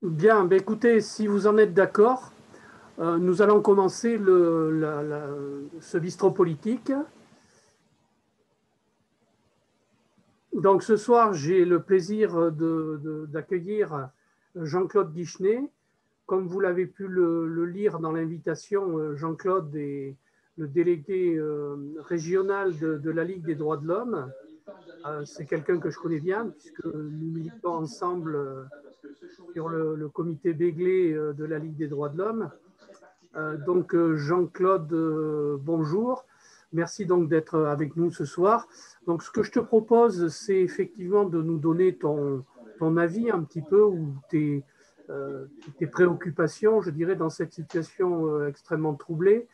Bien, ben écoutez, si vous en êtes d'accord, nous allons commencer ce bistrot politique. Donc ce soir, j'ai le plaisir d'accueillir Jean-Claude Guichenet. Comme vous l'avez pu le lire dans l'invitation, Jean-Claude est le délégué régional de la Ligue des droits de l'homme. C'est quelqu'un que je connais bien, puisque nous militons ensemble sur le comité Béglé de la Ligue des droits de l'homme. Donc Jean-Claude, bonjour. Merci donc d'être avec nous ce soir. Donc ce que je te propose, c'est effectivement de nous donner ton avis un petit peu ou tes préoccupations, je dirais, dans cette situation extrêmement troublée,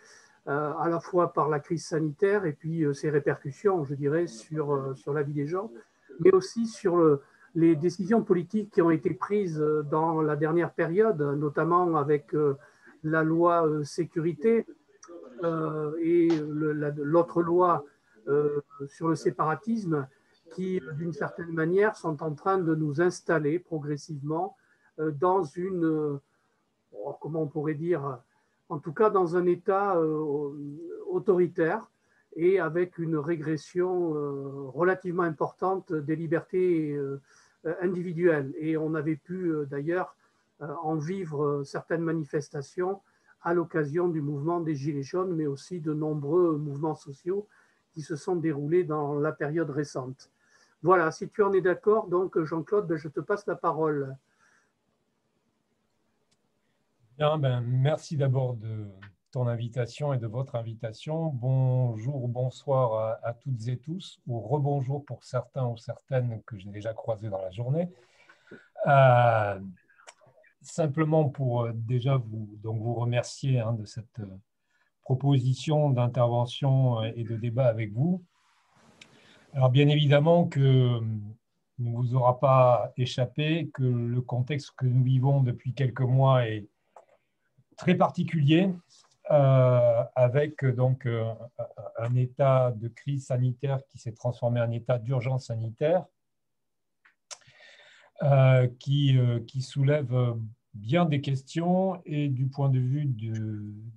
à la fois par la crise sanitaire et puis ses répercussions, je dirais, sur la vie des gens, mais aussi sur les décisions politiques qui ont été prises dans la dernière période, notamment avec la loi sécurité et l'autre loi sur le séparatisme qui, d'une certaine manière, sont en train de nous installer progressivement dans comment on pourrait dire, en tout cas dans un État autoritaire et avec une régression relativement importante des libertés individuelles. Et on avait pu d'ailleurs en vivre certaines manifestations à l'occasion du mouvement des Gilets jaunes, mais aussi de nombreux mouvements sociaux qui se sont déroulés dans la période récente. Voilà, si tu en es d'accord, donc Jean-Claude, je te passe la parole. Bien, merci d'abord de ton invitation et de votre invitation. Bonjour, bonsoir à toutes et tous, ou rebonjour pour certains ou certaines que j'ai déjà croisés dans la journée. Simplement pour déjà vous remercier de cette proposition d'intervention et de débat avec vous. Alors bien évidemment que il ne vous aura pas échappé que le contexte que nous vivons depuis quelques mois est très particulier, avec donc un état de crise sanitaire qui s'est transformé en état d'urgence sanitaire, qui soulève bien des questions et du point de vue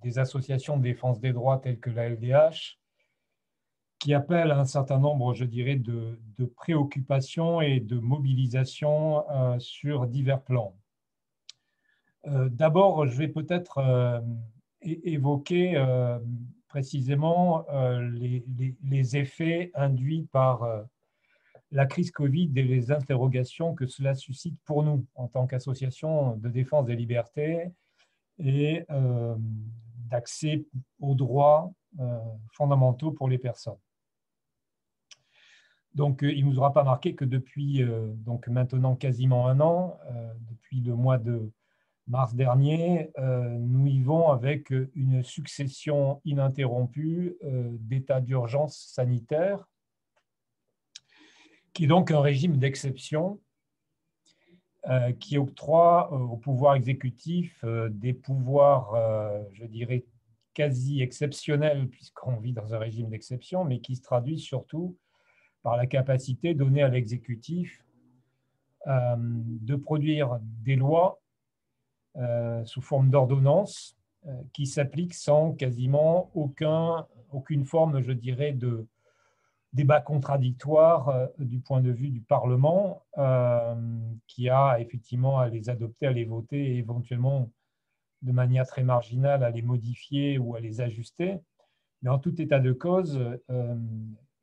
des associations de défense des droits telles que la LDH, qui appellent à un certain nombre, je dirais, de préoccupations et de mobilisations sur divers plans. D'abord, je vais peut-être évoquer précisément les effets induits par la crise Covid et les interrogations que cela suscite pour nous en tant qu'association de défense des libertés et d'accès aux droits fondamentaux pour les personnes. Donc, il ne nous aura pas marqué que depuis donc maintenant quasiment un an, depuis le mois de mars dernier, nous vivons avec une succession ininterrompue d'états d'urgence sanitaire, qui est donc un régime d'exception qui octroie au pouvoir exécutif des pouvoirs, je dirais, quasi exceptionnels, puisqu'on vit dans un régime d'exception, mais qui se traduit surtout par la capacité donnée à l'exécutif de produire des lois sous forme d'ordonnances qui s'appliquent sans quasiment aucune forme, je dirais, de débat contradictoire du point de vue du Parlement, qui a effectivement à les adopter, à les voter et éventuellement de manière très marginale à les modifier ou à les ajuster. Mais en tout état de cause,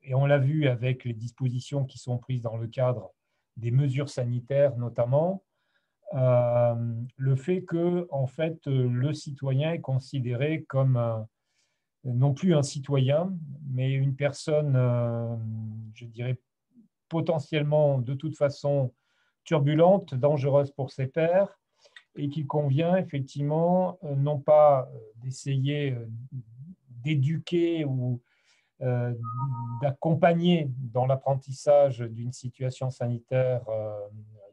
et on l'a vu avec les dispositions qui sont prises dans le cadre des mesures sanitaires notamment, le fait que en fait, le citoyen est considéré comme non plus un citoyen, mais une personne, je dirais, potentiellement de toute façon turbulente, dangereuse pour ses pairs, et qu'il convient effectivement non pas d'essayer d'éduquer ou d'accompagner dans l'apprentissage d'une situation sanitaire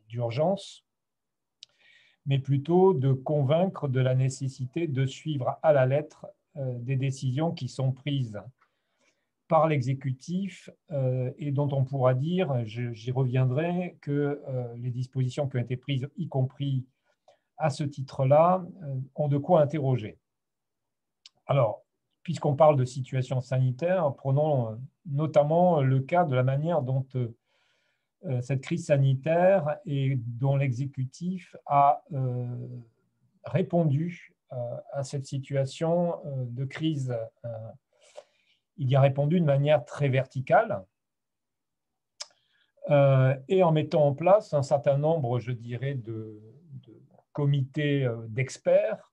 d'urgence, mais plutôt de convaincre de la nécessité de suivre à la lettre des décisions qui sont prises par l'exécutif et dont on pourra dire, j'y reviendrai, que les dispositions qui ont été prises, y compris à ce titre-là, ont de quoi interroger. Alors, puisqu'on parle de situation sanitaire, prenons notamment le cas de la manière dont cette crise sanitaire et dont l'exécutif a répondu à cette situation de crise. Il y a répondu de manière très verticale et en mettant en place un certain nombre, je dirais, de comités d'experts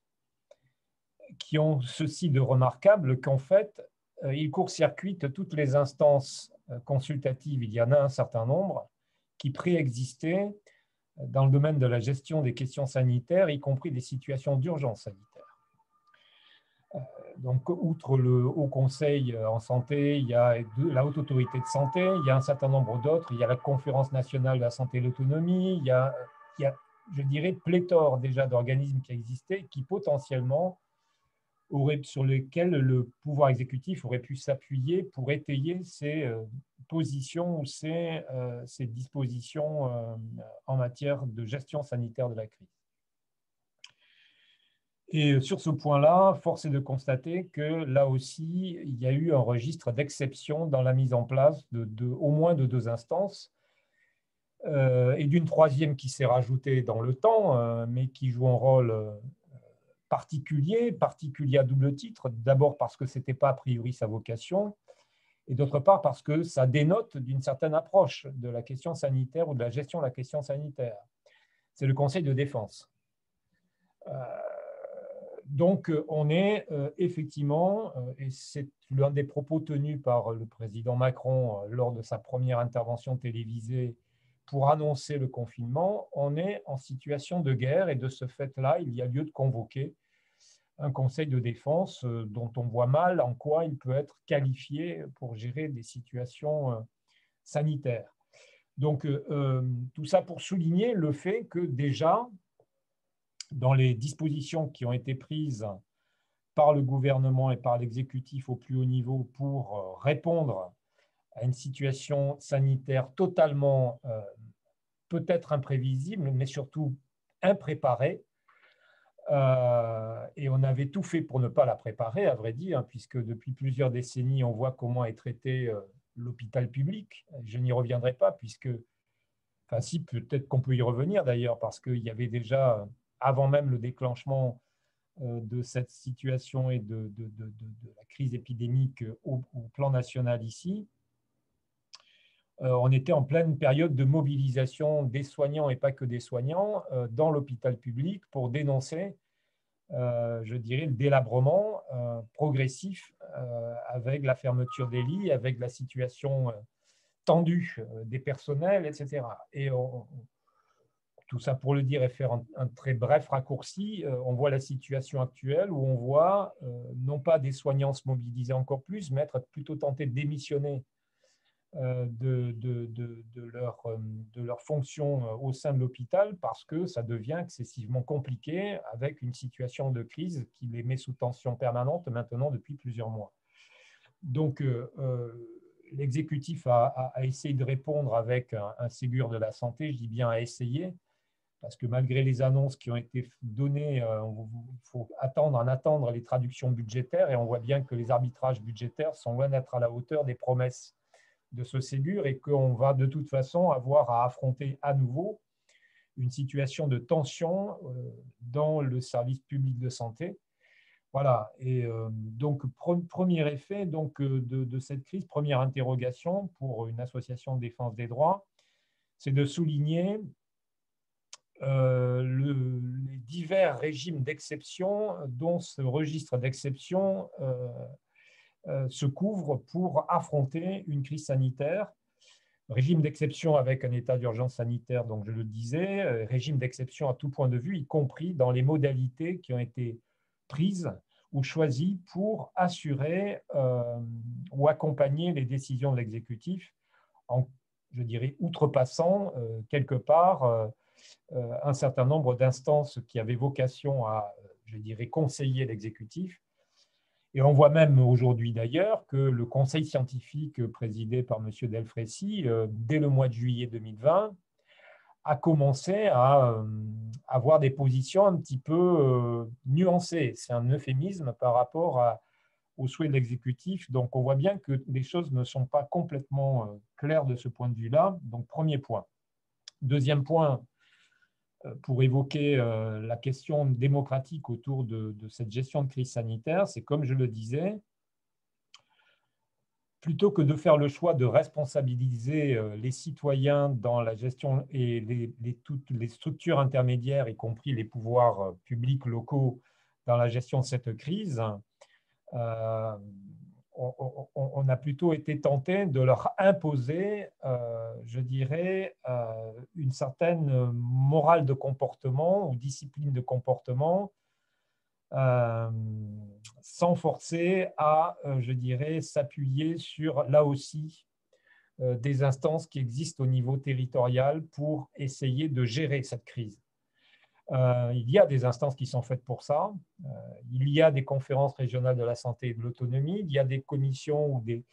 qui ont ceci de remarquable qu'en fait, ils court-circuitent toutes les instances consultatives, il y en a un certain nombre, qui préexistaient dans le domaine de la gestion des questions sanitaires, y compris des situations d'urgence sanitaire. Donc, outre le Haut Conseil en santé, il y a la Haute Autorité de santé, il y a un certain nombre d'autres, il y a la Conférence nationale de la santé et de l'autonomie, il y a, je dirais, pléthore déjà d'organismes qui existaient, qui potentiellement sur lesquels le pouvoir exécutif aurait pu s'appuyer pour étayer ses positions ou ses dispositions en matière de gestion sanitaire de la crise. Et sur ce point-là, force est de constater que là aussi, il y a eu un registre d'exception dans la mise en place au moins de 2 instances et d'une troisième qui s'est rajoutée dans le temps, mais qui joue un rôle particulier à double titre. D'abord parce que ce n'était pas a priori sa vocation, et d'autre part parce que ça dénote d'une certaine approche de la question sanitaire ou de la gestion de la question sanitaire. C'est le Conseil de défense. Donc, on est effectivement, et c'est l'un des propos tenus par le président Macron lors de sa première intervention télévisée pour annoncer le confinement, on est en situation de guerre et de ce fait-là, il y a lieu de convoquer un conseil de défense dont on voit mal en quoi il peut être qualifié pour gérer des situations sanitaires. Donc, tout ça pour souligner le fait que déjà, dans les dispositions qui ont été prises par le gouvernement et par l'exécutif au plus haut niveau pour répondre à une situation sanitaire totalement peut-être imprévisible, mais surtout impréparée. Et on avait tout fait pour ne pas la préparer, à vrai dire, puisque depuis plusieurs décennies, on voit comment est traité l'hôpital public. Je n'y reviendrai pas, puisque, enfin si, peut-être qu'on peut y revenir d'ailleurs, parce qu'il y avait déjà, avant même le déclenchement de cette situation et de la crise épidémique au plan national ici, on était en pleine période de mobilisation des soignants et pas que des soignants dans l'hôpital public pour dénoncer, je dirais, le délabrement progressif avec la fermeture des lits, avec la situation tendue des personnels, etc. Et tout ça pour le dire et faire un très bref raccourci, on voit la situation actuelle où on voit non pas des soignants se mobiliser encore plus, mais être plutôt tentés de démissionner de leur fonction au sein de l'hôpital parce que ça devient excessivement compliqué avec une situation de crise qui les met sous tension permanente maintenant depuis plusieurs mois. Donc, l'exécutif a essayé de répondre avec un Ségur de la santé, je dis bien à essayer, parce que malgré les annonces qui ont été données, il faut attendre les traductions budgétaires et on voit bien que les arbitrages budgétaires sont loin d'être à la hauteur des promesses de ce Ségur et qu'on va de toute façon avoir à affronter à nouveau une situation de tension dans le service public de santé. Voilà, et donc premier effet donc, de cette crise, première interrogation pour une association de défense des droits, c'est de souligner les divers régimes d'exception dont ce registre d'exception se couvre pour affronter une crise sanitaire. Régime d'exception avec un état d'urgence sanitaire, donc je le disais, régime d'exception à tout point de vue, y compris dans les modalités qui ont été prises ou choisies pour assurer ou accompagner les décisions de l'exécutif en, je dirais, outrepassant quelque part un certain nombre d'instances qui avaient vocation à, je dirais, conseiller l'exécutif. Et on voit même aujourd'hui d'ailleurs que le conseil scientifique présidé par M. Delfraissy, dès le mois de juillet 2020, a commencé à avoir des positions un petit peu nuancées. C'est un euphémisme par rapport aux souhaits de l'exécutif. Donc, on voit bien que les choses ne sont pas complètement claires de ce point de vue-là. Donc, premier point. Deuxième point, pour évoquer la question démocratique autour de cette gestion de crise sanitaire, c'est comme je le disais, plutôt que de faire le choix de responsabiliser les citoyens dans la gestion et toutes les structures intermédiaires, y compris les pouvoirs publics locaux, dans la gestion de cette crise, on a plutôt été tenté de leur imposer, je dirais, une certaine morale de comportement ou discipline de comportement, sans forcer à, je dirais, s'appuyer sur, là aussi, des instances qui existent au niveau territorial pour essayer de gérer cette crise. Il y a des instances qui sont faites pour ça. Il y a des conférences régionales de la santé et de l'autonomie. Il y a des commissions ou des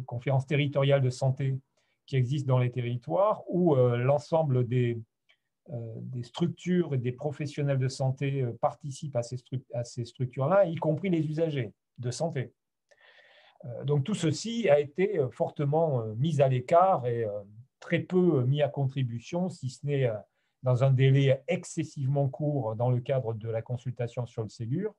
conférences territoriales de santé qui existent dans les territoires où l'ensemble des structures et des professionnels de santé participent à ces structures-là, y compris les usagers de santé. Donc tout ceci a été fortement mis à l'écart et très peu mis à contribution, si ce n'est dans un délai excessivement court dans le cadre de la consultation sur le Ségur.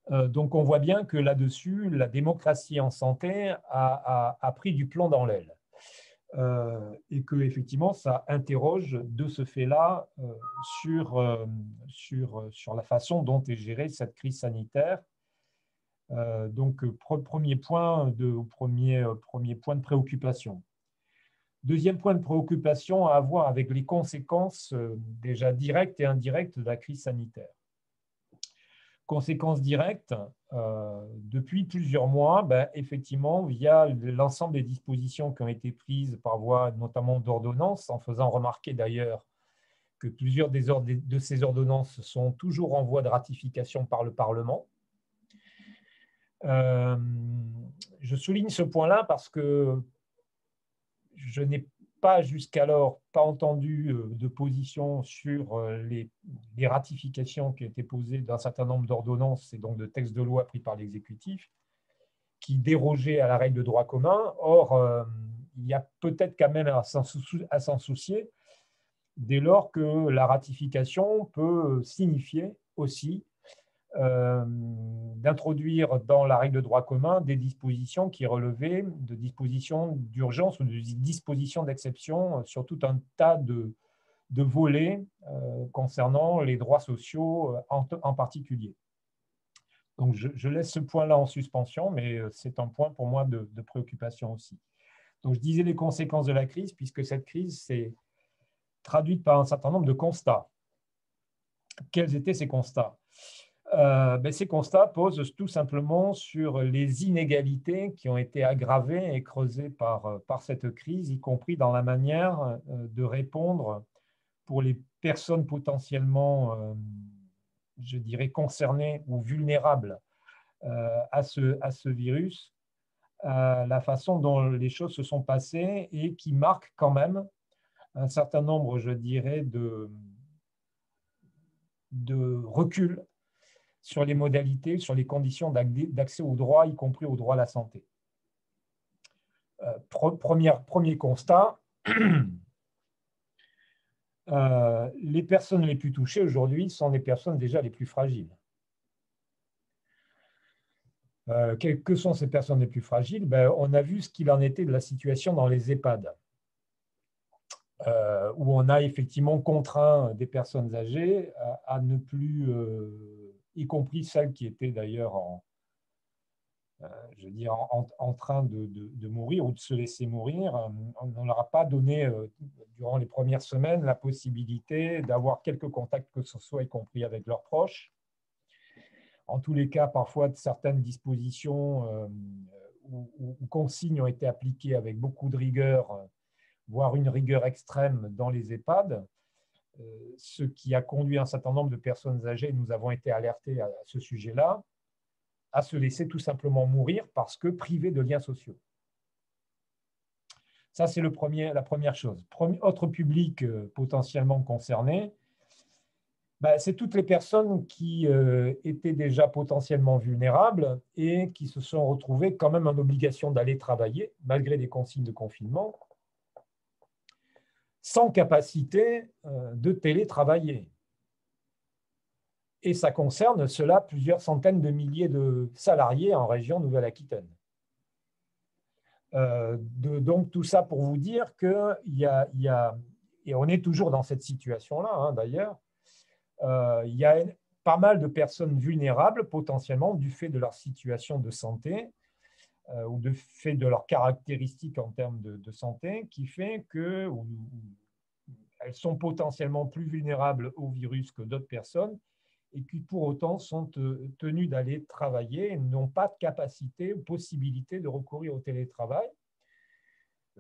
Donc on voit bien que là-dessus, la démocratie en santé a pris du plomb dans l'aile. Et que effectivement ça interroge de ce fait-là sur la façon dont est gérée cette crise sanitaire. Donc premier point de préoccupation. Deuxième point de préoccupation à avoir avec les conséquences déjà directes et indirectes de la crise sanitaire. Conséquences directes, depuis plusieurs mois, effectivement, via l'ensemble des dispositions qui ont été prises par voie notamment d'ordonnances, en faisant remarquer d'ailleurs que plusieurs de ces ordonnances sont toujours en voie de ratification par le Parlement. Je souligne ce point-là parce que je n'ai pas jusqu'alors pas entendu de position sur les ratifications qui ont été posées d'un certain nombre d'ordonnances et donc de textes de loi pris par l'exécutif qui dérogeaient à la règle de droit commun. Or, il y a peut-être quand même à s'en soucier dès lors que la ratification peut signifier aussi d'introduire dans la règle de droit commun des dispositions qui relevaient de dispositions d'urgence ou de dispositions d'exception sur tout un tas de volets concernant les droits sociaux en particulier. Donc, je laisse ce point-là en suspension, mais c'est un point pour moi de préoccupation aussi. Donc, je disais les conséquences de la crise, puisque cette crise s'est traduite par un certain nombre de constats. Quels étaient ces constats ? Ces constats posent tout simplement sur les inégalités qui ont été aggravées et creusées par cette crise, y compris dans la manière de répondre pour les personnes potentiellement, je dirais, concernées ou vulnérables à ce virus, la façon dont les choses se sont passées et qui marque quand même un certain nombre, je dirais, de recul sur les modalités, sur les conditions d'accès aux droits, y compris au droit à la santé. Premier constat, les personnes les plus touchées aujourd'hui sont les personnes déjà les plus fragiles. Que sont ces personnes les plus fragiles ? On a vu ce qu'il en était de la situation dans les EHPAD, où on a effectivement contraint des personnes âgées à ne plus, y compris celles qui étaient d'ailleurs en train de mourir ou de se laisser mourir, on ne leur a pas donné, durant les premières semaines, la possibilité d'avoir quelques contacts que ce soit, y compris avec leurs proches. En tous les cas, parfois, certaines dispositions ou consignes ont été appliquées avec beaucoup de rigueur, voire une rigueur extrême dans les EHPAD, ce qui a conduit un certain nombre de personnes âgées, nous avons été alertés à ce sujet-là, à se laisser tout simplement mourir parce que privés de liens sociaux. Ça, c'est la première chose. Autre public potentiellement concerné, c'est toutes les personnes qui étaient déjà potentiellement vulnérables et qui se sont retrouvées quand même en obligation d'aller travailler, malgré des consignes de confinement, sans capacité de télétravailler. Et ça concerne cela plusieurs centaines de milliers de salariés en région Nouvelle-Aquitaine. Donc, tout ça pour vous dire qu'il y a, et on est toujours dans cette situation-là, hein, d'ailleurs, il y a pas mal de personnes vulnérables potentiellement du fait de leur situation de santé ou du fait de leurs caractéristiques en termes de santé qui fait qu'elles sont potentiellement plus vulnérables au virus que d'autres personnes et qui pour autant sont tenues d'aller travailler et n'ont pas de capacité ou possibilité de recourir au télétravail.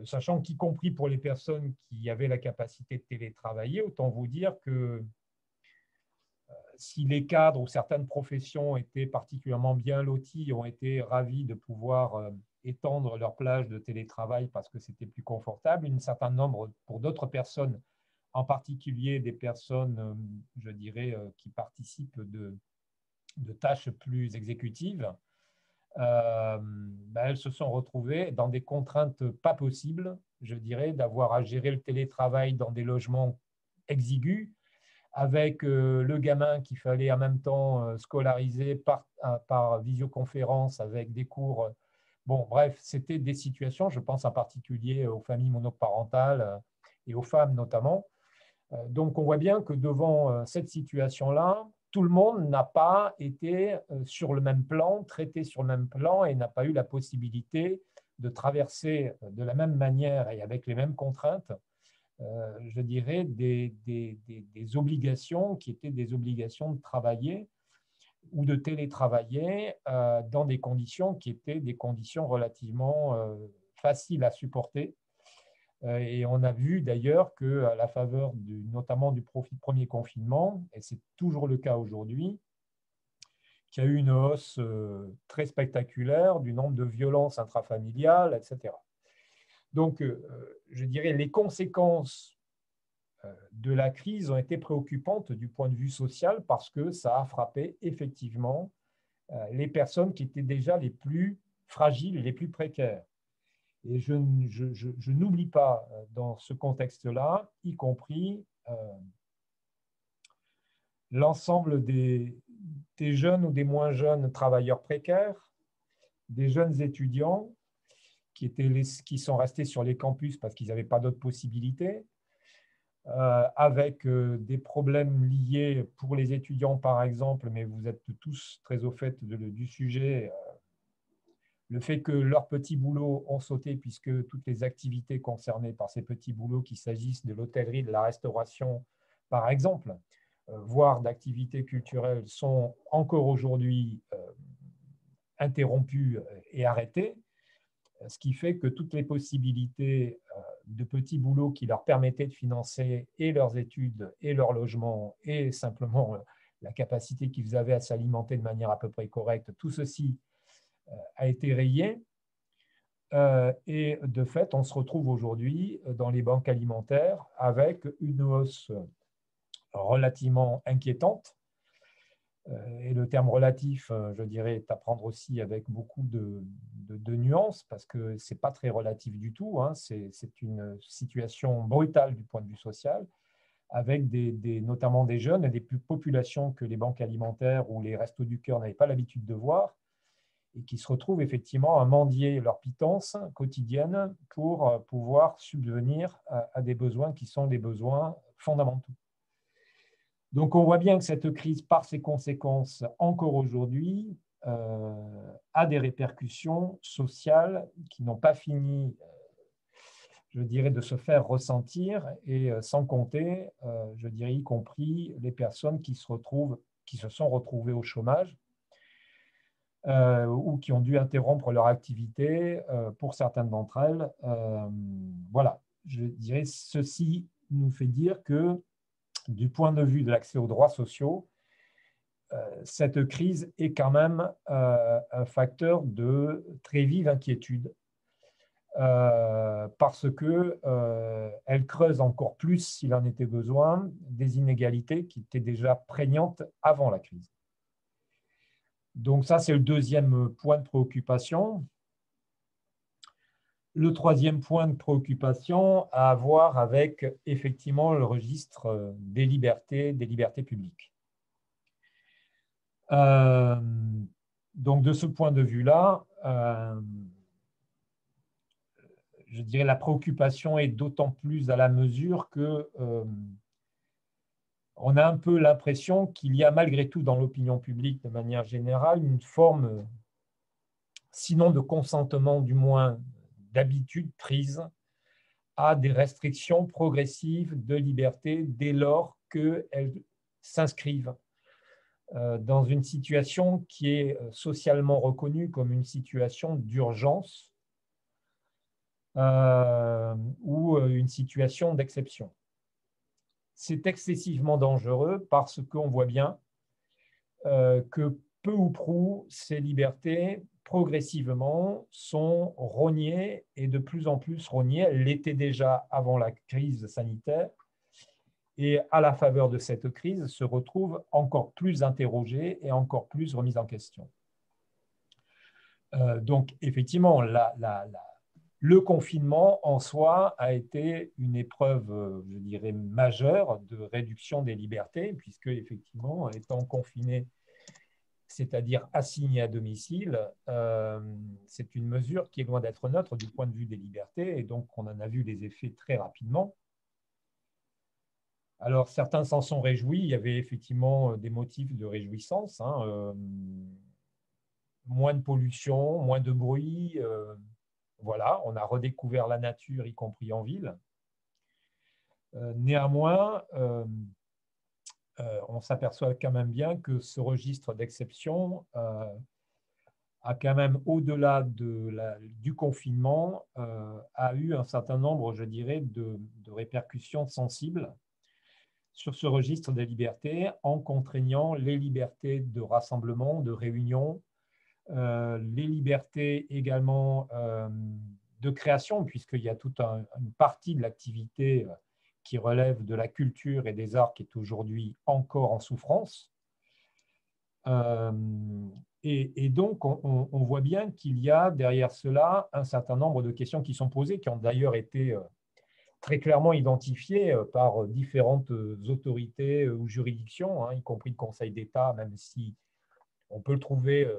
Sachant qu'y compris pour les personnes qui avaient la capacité de télétravailler, autant vous dire que si les cadres ou certaines professions étaient particulièrement bien lotis, ont été ravis de pouvoir étendre leur plage de télétravail parce que c'était plus confortable, un certain nombre pour d'autres personnes, en particulier des personnes, je dirais, qui participent de tâches plus exécutives, elles se sont retrouvées dans des contraintes pas possibles, je dirais, d'avoir à gérer le télétravail dans des logements exigus, avec le gamin qu'il fallait en même temps scolariser par visioconférence avec des cours. Bon, bref, c'était des situations, je pense en particulier aux familles monoparentales et aux femmes notamment. Donc, on voit bien que devant cette situation-là, tout le monde n'a pas été sur le même plan, traité sur le même plan et n'a pas eu la possibilité de traverser de la même manière et avec les mêmes contraintes je dirais, des obligations qui étaient des obligations de travailler ou de télétravailler dans des conditions qui étaient des conditions relativement faciles à supporter. Et on a vu d'ailleurs qu'à la faveur notamment du premier confinement, et c'est toujours le cas aujourd'hui, qu'il y a eu une hausse très spectaculaire du nombre de violences intrafamiliales, etc. Donc, je dirais, les conséquences de la crise ont été préoccupantes du point de vue social parce que ça a frappé effectivement les personnes qui étaient déjà les plus fragiles et les plus précaires. Et je n'oublie pas dans ce contexte-là, y compris l'ensemble des jeunes ou des moins jeunes travailleurs précaires, des jeunes étudiants qui sont restés sur les campus parce qu'ils n'avaient pas d'autres possibilités, avec des problèmes liés pour les étudiants, par exemple, mais vous êtes tous très au fait du sujet, le fait que leurs petits boulots ont sauté puisque toutes les activités concernées par ces petits boulots, qu'il s'agisse de l'hôtellerie, de la restauration, par exemple, voire d'activités culturelles, sont encore aujourd'hui interrompues et arrêtées, ce qui fait que toutes les possibilités de petits boulots qui leur permettaient de financer et leurs études et leur logement et simplement la capacité qu'ils avaient à s'alimenter de manière à peu près correcte, tout ceci a été rayé. Et de fait, on se retrouve aujourd'hui dans les banques alimentaires avec une hausse relativement inquiétante. Et le terme relatif, je dirais, est à prendre aussi avec beaucoup de nuances parce que ce n'est pas très relatif du tout. Hein. C'est une situation brutale du point de vue social avec notamment des jeunes et des populations que les banques alimentaires ou les restos du cœur n'avaient pas l'habitude de voir et qui se retrouvent effectivement à mendier leur pitance quotidienne pour pouvoir subvenir à des besoins qui sont des besoins fondamentaux. Donc, on voit bien que cette crise, par ses conséquences, encore aujourd'hui, a des répercussions sociales qui n'ont pas fini, je dirais, de se faire ressentir, et sans compter, je dirais, y compris les personnes qui se sont retrouvées au chômage ou qui ont dû interrompre leur activité pour certaines d'entre elles. Voilà, je dirais, ceci nous fait dire que du point de vue de l'accès aux droits sociaux, cette crise est quand même un facteur de très vive inquiétude parce que elle creuse encore plus, s'il en était besoin, des inégalités qui étaient déjà prégnantes avant la crise. Donc ça, c'est le deuxième point de préoccupation. Le troisième point de préoccupation a à voir avec effectivement le registre des libertés publiques. Donc de ce point de vue-là, je dirais la préoccupation est d'autant plus à la mesure que on a un peu l'impression qu'il y a malgré tout dans l'opinion publique de manière générale une forme, sinon de consentement, du moins d'habitude prise à des restrictions progressives de liberté dès lors qu'elles s'inscrivent dans une situation qui est socialement reconnue comme une situation d'urgence ou une situation d'exception. C'est excessivement dangereux parce qu'on voit bien que peu ou prou ces libertés progressivement sont rognées et de plus en plus rognées. Elles l'étaient déjà avant la crise sanitaire et à la faveur de cette crise se retrouvent encore plus interrogées et encore plus remises en question. Donc effectivement, le confinement en soi a été une épreuve, je dirais, majeure de réduction des libertés, puisque effectivement, étant confiné, c'est-à-dire assigné à domicile, c'est une mesure qui est loin d'être neutre du point de vue des libertés, et donc on en a vu les effets très rapidement. Alors certains s'en sont réjouis, il y avait effectivement des motifs de réjouissance, moins de pollution, moins de bruit, voilà, on a redécouvert la nature, y compris en ville. Néanmoins, on s'aperçoit quand même bien que ce registre d'exception a quand même, au-delà du confinement, a eu un certain nombre, je dirais, de répercussions sensibles sur ce registre des libertés en contraignant les libertés de rassemblement, de réunion, les libertés également de création, puisqu'il y a toute une partie de l'activité qui relève de la culture et des arts qui est aujourd'hui encore en souffrance. Et donc, on voit bien qu'il y a derrière cela un certain nombre de questions qui sont posées, qui ont d'ailleurs été très clairement identifiées par différentes autorités ou juridictions, y compris le Conseil d'État, même si on peut le trouver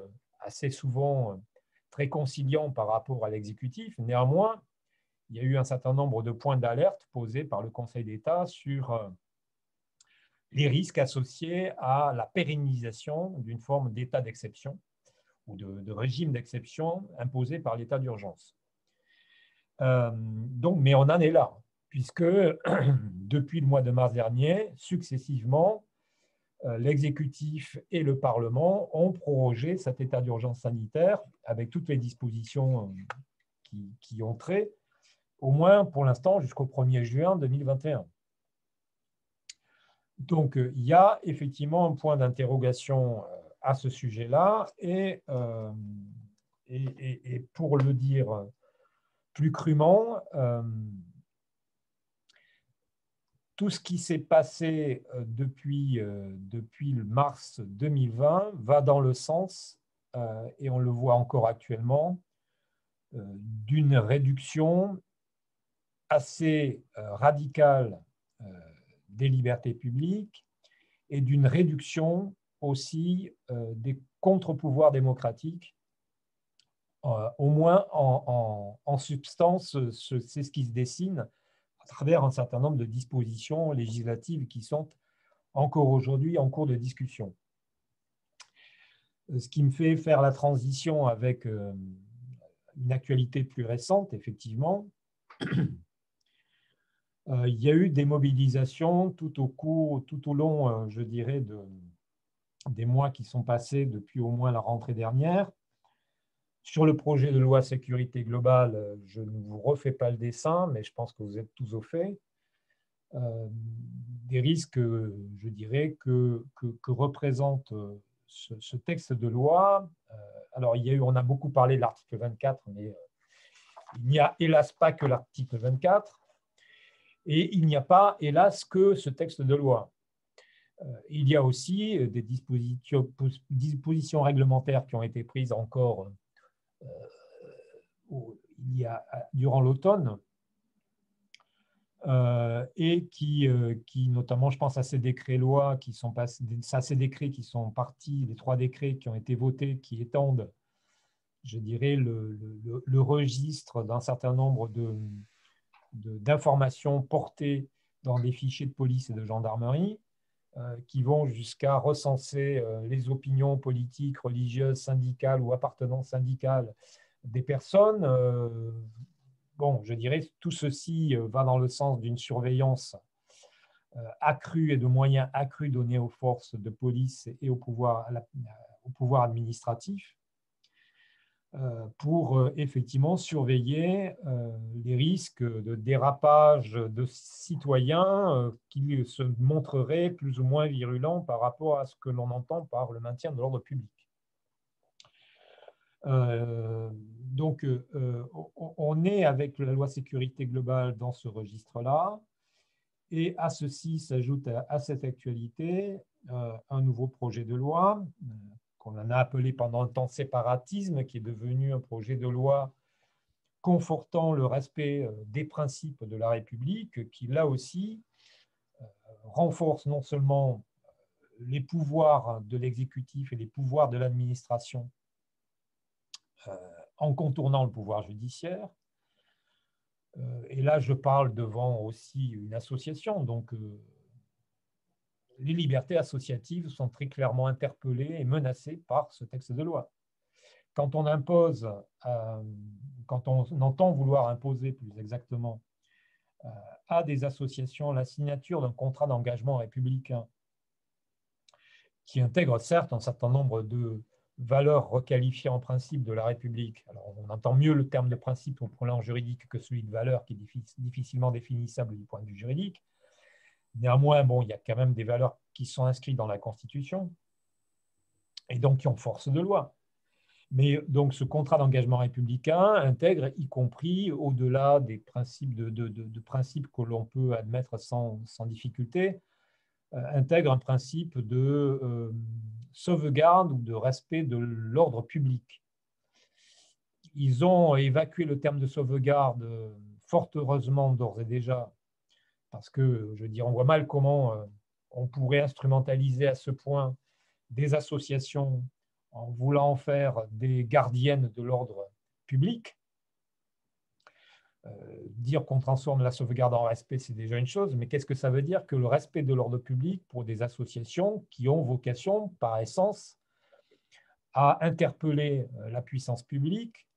assez souvent très conciliant par rapport à l'exécutif. Néanmoins, il y a eu un certain nombre de points d'alerte posés par le Conseil d'État sur les risques associés à la pérennisation d'une forme d'état d'exception ou de régime d'exception imposé par l'état d'urgence. Mais on en est là, puisque depuis le mois de mars dernier, successivement, l'exécutif et le Parlement ont prorogé cet état d'urgence sanitaire avec toutes les dispositions qui ont trait, au moins pour l'instant jusqu'au 1er juin 2021. Donc, il y a effectivement un point d'interrogation à ce sujet-là et pour le dire plus crûment, tout ce qui s'est passé depuis le mars 2020 va dans le sens, et on le voit encore actuellement, d'une réduction assez radicale des libertés publiques et d'une réduction aussi des contre-pouvoirs démocratiques. Au moins en substance, c'est ce qui se dessine à travers un certain nombre de dispositions législatives qui sont encore aujourd'hui en cours de discussion. Ce qui me fait faire la transition avec une actualité plus récente, effectivement. Il y a eu des mobilisations tout au long, je dirais, des mois qui sont passés depuis au moins la rentrée dernière. Sur le projet de loi sécurité globale, je ne vous refais pas le dessin, mais je pense que vous êtes tous au fait. Des risques, je dirais, que représente ce texte de loi. Alors, on a beaucoup parlé de l'article 24, mais Il n'y a hélas pas que l'article 24 et il n'y a pas hélas que ce texte de loi. Il y a aussi des dispositions réglementaires qui ont été prises encore durant l'automne et qui, notamment, je pense à ces décrets-lois qui sont passés, à ces décrets qui sont partis, les 3 décrets qui ont été votés, qui étendent, je dirais, le registre d'un certain nombre d'informations portées dans des fichiers de police et de gendarmerie, qui vont jusqu'à recenser les opinions politiques, religieuses, syndicales ou appartenances syndicales des personnes. Bon, je dirais tout ceci va dans le sens d'une surveillance accrue et de moyens accrus donnés aux forces de police et au pouvoir administratif pour effectivement surveiller les risques de dérapage de citoyens qui se montreraient plus ou moins virulents par rapport à ce que l'on entend par le maintien de l'ordre public. Donc, on est avec la loi sécurité globale dans ce registre-là, et à ceci s'ajoute à cette actualité un nouveau projet de loi qu'on en a appelé pendant un temps séparatisme, qui est devenu un projet de loi confortant le respect des principes de la République, qui là aussi renforce non seulement les pouvoirs de l'exécutif et les pouvoirs de l'administration en contournant le pouvoir judiciaire. Et là, je parle devant aussi une association, donc les libertés associatives sont très clairement interpellées et menacées par ce texte de loi. Quand on impose, quand on entend vouloir imposer plus exactement à des associations la signature d'un contrat d'engagement républicain qui intègre certes un certain nombre de valeurs requalifiées en principe de la République. Alors, on entend mieux le terme de principe au plan juridique que celui de valeur, qui est difficilement définissable du point de vue juridique. Néanmoins, bon, il y a quand même des valeurs qui sont inscrites dans la Constitution et donc qui ont force de loi. Mais donc, ce contrat d'engagement républicain intègre, y compris au-delà des principes de principes que l'on peut admettre sans difficulté, intègre un principe de sauvegarde ou de respect de l'ordre public. Ils ont évacué le terme de sauvegarde fort heureusement d'ores et déjà, parce que, je veux dire, on voit mal comment on pourrait instrumentaliser à ce point des associations en voulant en faire des gardiennes de l'ordre public. Dire qu'on transforme la sauvegarde en respect, c'est déjà une chose, mais qu'est-ce que ça veut dire que le respect de l'ordre public pour des associations qui ont vocation, par essence, à interpeller la puissance publique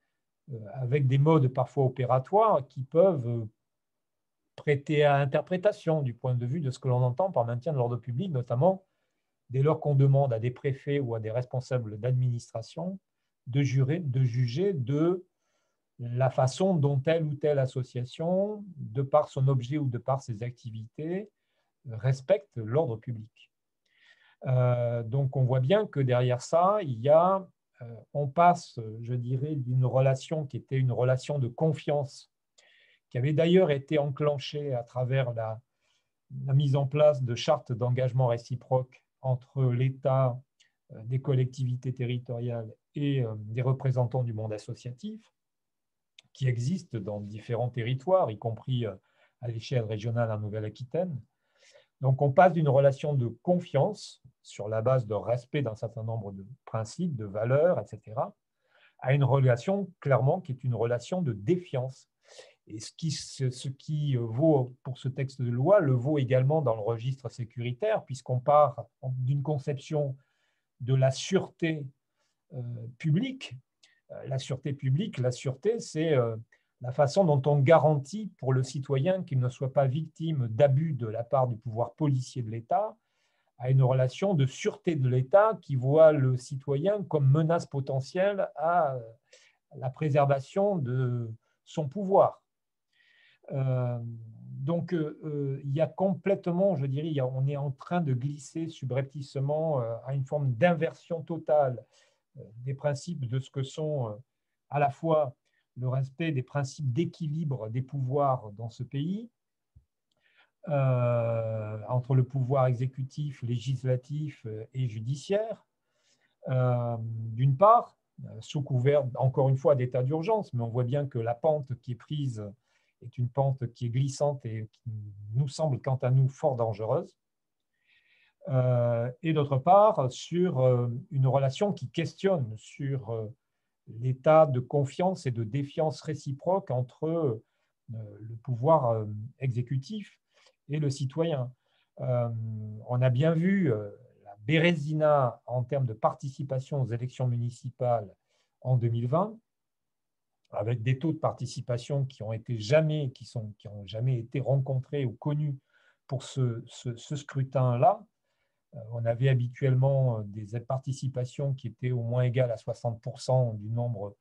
avec des modes parfois opératoires qui peuvent prêter à interprétation du point de vue de ce que l'on entend par maintien de l'ordre public, notamment dès lors qu'on demande à des préfets ou à des responsables d'administration de juger de la façon dont telle ou telle association, de par son objet ou de par ses activités, respecte l'ordre public. Donc on voit bien que derrière ça, on passe, je dirais, d'une relation qui était une relation de confiance, qui avait d'ailleurs été enclenchée à travers la mise en place de chartes d'engagement réciproque entre l'État, des collectivités territoriales et des représentants du monde associatif, qui existent dans différents territoires, y compris à l'échelle régionale en Nouvelle-Aquitaine. Donc, on passe d'une relation de confiance sur la base de respect d'un certain nombre de principes, de valeurs, etc., à une relation, clairement, qui est une relation de défiance. Et ce qui vaut pour ce texte de loi le vaut également dans le registre sécuritaire, puisqu'on part d'une conception de la sûreté publique. La sûreté, c'est la façon dont on garantit pour le citoyen qu'il ne soit pas victime d'abus de la part du pouvoir policier de l'État, à une relation de sûreté de l'État qui voit le citoyen comme menace potentielle à la préservation de son pouvoir. Donc, il y a complètement, je dirais, on est en train de glisser subrepticement à une forme d'inversion totale des principes de ce que sont à la fois le respect des principes d'équilibre des pouvoirs dans ce pays, entre le pouvoir exécutif, législatif et judiciaire, d'une part, sous couvert, encore une fois, d'état d'urgence, mais on voit bien que la pente qui est prise est une pente qui est glissante et qui nous semble, quant à nous, fort dangereuse. Et d'autre part, sur une relation qui questionne sur l'état de confiance et de défiance réciproque entre le pouvoir exécutif et le citoyen. On a bien vu la bérésina en termes de participation aux élections municipales en 2020, avec des taux de participation qui ont jamais été rencontrés ou connus pour ce scrutin-là. On avait habituellement des participations qui étaient au moins égales à 60% du nombre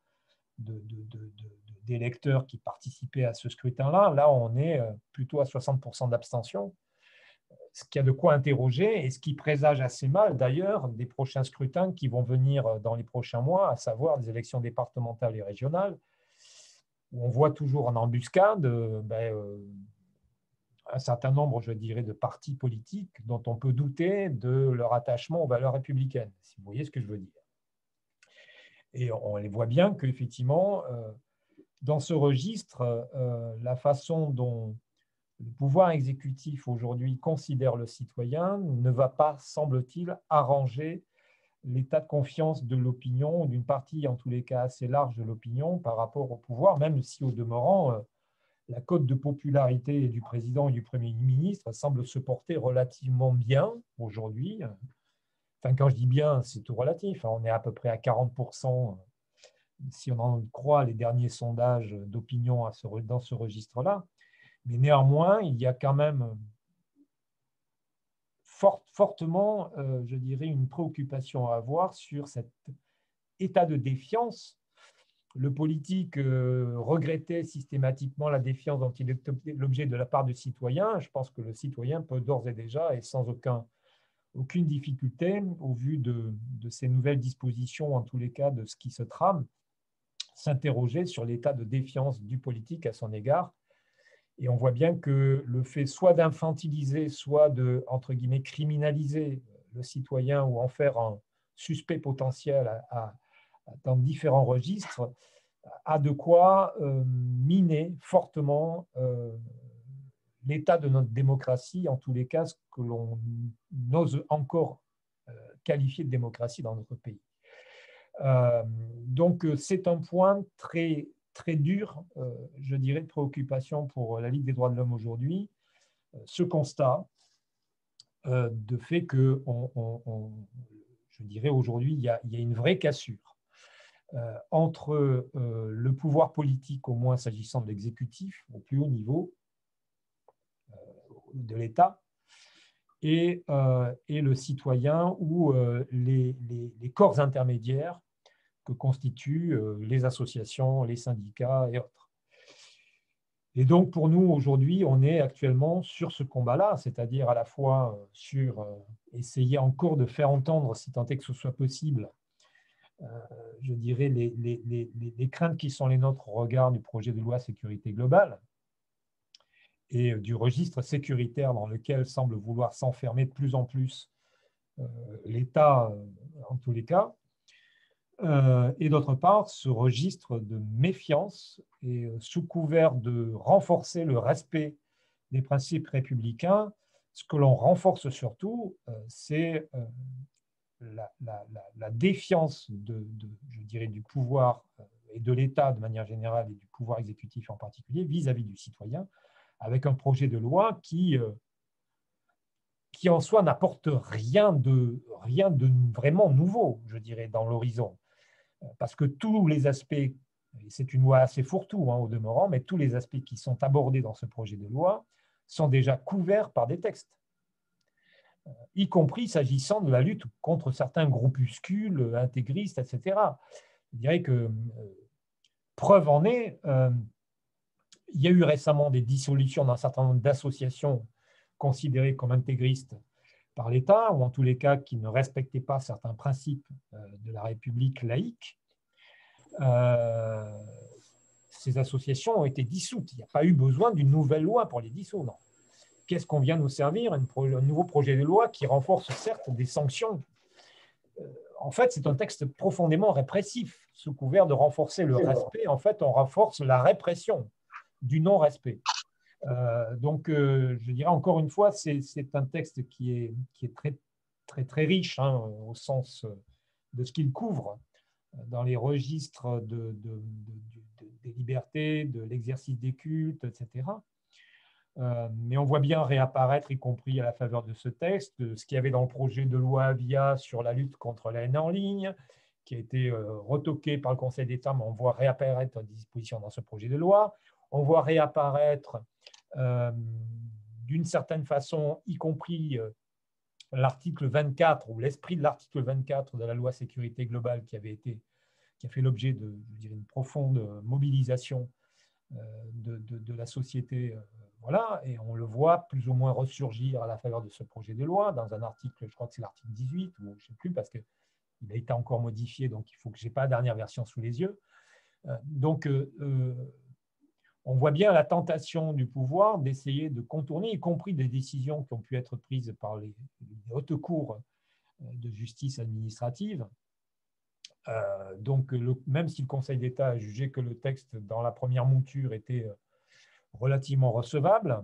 d'électeurs qui participaient à ce scrutin-là. Là, on est plutôt à 60% d'abstention, ce qui a de quoi interroger et ce qui présage assez mal d'ailleurs des prochains scrutins qui vont venir dans les prochains mois, à savoir des élections départementales et régionales, où on voit toujours en embuscade un certain nombre, je dirais, de partis politiques dont on peut douter de leur attachement aux valeurs républicaines, si vous voyez ce que je veux dire. Et on les voit bien qu'effectivement, dans ce registre, la façon dont le pouvoir exécutif aujourd'hui considère le citoyen ne va pas, semble-t-il, arranger l'état de confiance de l'opinion, d'une partie en tous les cas assez large de l'opinion par rapport au pouvoir, même si au demeurant, la cote de popularité du président et du Premier ministre semble se porter relativement bien aujourd'hui. Enfin, quand je dis bien, c'est tout relatif. On est à peu près à 40%, si on en croit les derniers sondages d'opinion dans ce registre-là. Mais néanmoins, il y a quand même fortement, je dirais, une préoccupation à avoir sur cet état de défiance. Le politique regrettait systématiquement la défiance dont il est l'objet de la part du citoyen. Je pense que le citoyen peut d'ores et déjà, et sans aucune difficulté, au vu de ces nouvelles dispositions, en tous les cas de ce qui se trame, s'interroger sur l'état de défiance du politique à son égard. Et on voit bien que le fait soit d'infantiliser, soit de, entre guillemets, criminaliser le citoyen ou en faire un suspect potentiel dans différents registres, a de quoi miner fortement l'état de notre démocratie, en tous les cas, ce que l'on ose encore qualifier de démocratie dans notre pays. Donc, c'est un point très, très dur, je dirais, de préoccupation pour la Ligue des droits de l'homme aujourd'hui, ce constat de fait que, je dirais, aujourd'hui, il y a une vraie cassure entre le pouvoir politique, au moins s'agissant de l'exécutif, au plus haut niveau de l'État, et le citoyen ou les corps intermédiaires que constituent les associations, les syndicats et autres. Et donc, pour nous, aujourd'hui, on est actuellement sur ce combat-là, c'est-à-dire à la fois sur essayer encore de faire entendre, si tant est que ce soit possible, je dirais, les craintes qui sont les nôtres au regard du projet de loi sécurité globale et du registre sécuritaire dans lequel semble vouloir s'enfermer de plus en plus l'État, en tous les cas. Et d'autre part, ce registre de méfiance et sous couvert de renforcer le respect des principes républicains, ce que l'on renforce surtout, c'est la défiance je dirais, du pouvoir et de l'État de manière générale et du pouvoir exécutif en particulier vis-à-vis du citoyen, avec un projet de loi qui en soi n'apporte rien de vraiment nouveau, je dirais, dans l'horizon. Parce que tous les aspects, et c'est une loi assez fourre-tout au demeurant, mais tous les aspects qui sont abordés dans ce projet de loi sont déjà couverts par des textes, y compris s'agissant de la lutte contre certains groupuscules intégristes, etc. Je dirais que, preuve en est, il y a eu récemment des dissolutions d'un certain nombre d'associations considérées comme intégristes par l'État, ou en tous les cas qui ne respectaient pas certains principes de la République laïque. ces associations ont été dissoutes. Il n'y a pas eu besoin d'une nouvelle loi pour les dissoudre. Qu'est-ce qu'on vient nous servir? Un nouveau projet de loi qui renforce certes des sanctions. En fait, c'est un texte profondément répressif. Sous couvert de renforcer le respect, en fait, on renforce la répression du non-respect. Donc, je dirais encore une fois, c'est un texte qui est très, très, très riche hein, au sens de ce qu'il couvre dans les registres des libertés, de l'exercice des cultes, etc. Mais on voit bien réapparaître, y compris à la faveur de ce texte, ce qu'il y avait dans le projet de loi Avia sur la lutte contre la haine en ligne, qui a été retoqué par le Conseil d'État, mais on voit réapparaître des dispositions dans ce projet de loi. On voit réapparaître, d'une certaine façon, y compris l'article 24, ou l'esprit de l'article 24 de la loi sécurité globale qui a fait l'objet de, je dirais, une profonde mobilisation de la société. Voilà, et on le voit plus ou moins ressurgir à la faveur de ce projet de loi dans un article, je crois que c'est l'article 18, ou je ne sais plus, parce qu'il a été encore modifié, donc il faut que je n'ai pas la dernière version sous les yeux. Donc, on voit bien la tentation du pouvoir d'essayer de contourner, y compris des décisions qui ont pu être prises par les hautes cours de justice administrative. Donc, même si le Conseil d'État a jugé que le texte, dans la première mouture, était relativement recevable,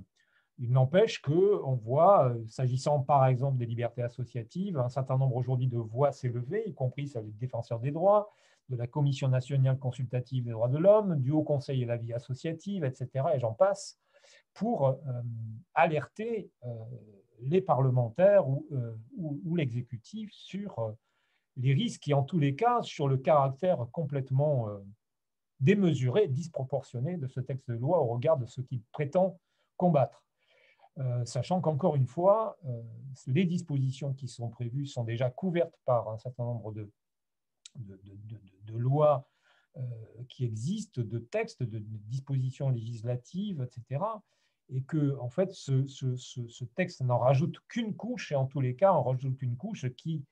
il n'empêche qu'on voit, s'agissant par exemple des libertés associatives, un certain nombre aujourd'hui de voix s'élever, y compris celle des défenseurs des droits, de la Commission nationale consultative des droits de l'homme, du Haut Conseil et la vie associative, etc., et j'en passe, pour alerter les parlementaires ou l'exécutif sur les risques et en tous les cas sur le caractère complètement démesuré, disproportionné de ce texte de loi au regard de ce qu'il prétend combattre. Sachant qu'encore une fois, les dispositions qui sont prévues sont déjà couvertes par un certain nombre de lois qui existent, de textes, de dispositions législatives, etc. Et que, en fait, ce texte n'en rajoute qu'une couche, et en tous les cas, en rajoute une couche qui,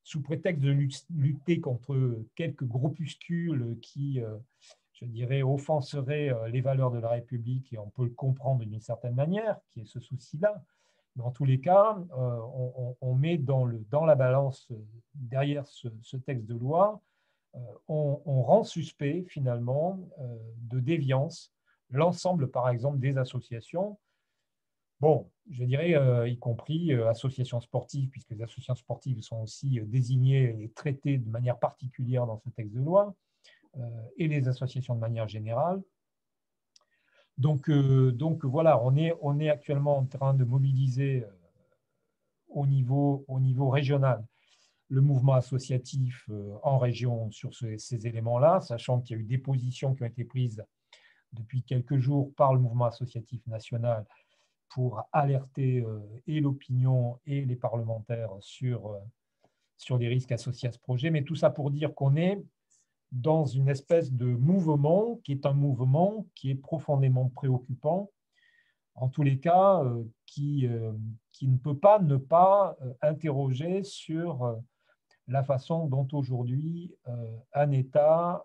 sous prétexte de lutter contre quelques groupuscules qui, je dirais, offenseraient les valeurs de la République, et on peut le comprendre d'une certaine manière, qui est ce souci-là. Mais en tous les cas, on met dans la balance, derrière ce texte de loi, on rend suspect, finalement, de déviance l'ensemble, par exemple, des associations. Bon, je dirais, y compris associations sportives, puisque les associations sportives sont aussi désignées et traitées de manière particulière dans ce texte de loi, et les associations de manière générale. Donc voilà, on est actuellement en train de mobiliser au niveau régional le mouvement associatif en région sur ces éléments-là, sachant qu'il y a eu des positions qui ont été prises depuis quelques jours par le mouvement associatif national pour alerter et l'opinion et les parlementaires sur les risques associés à ce projet. Mais tout ça pour dire qu'on est dans une espèce de mouvement qui est un mouvement qui est profondément préoccupant, en tous les cas, qui ne peut pas ne pas interroger sur la façon dont aujourd'hui un État,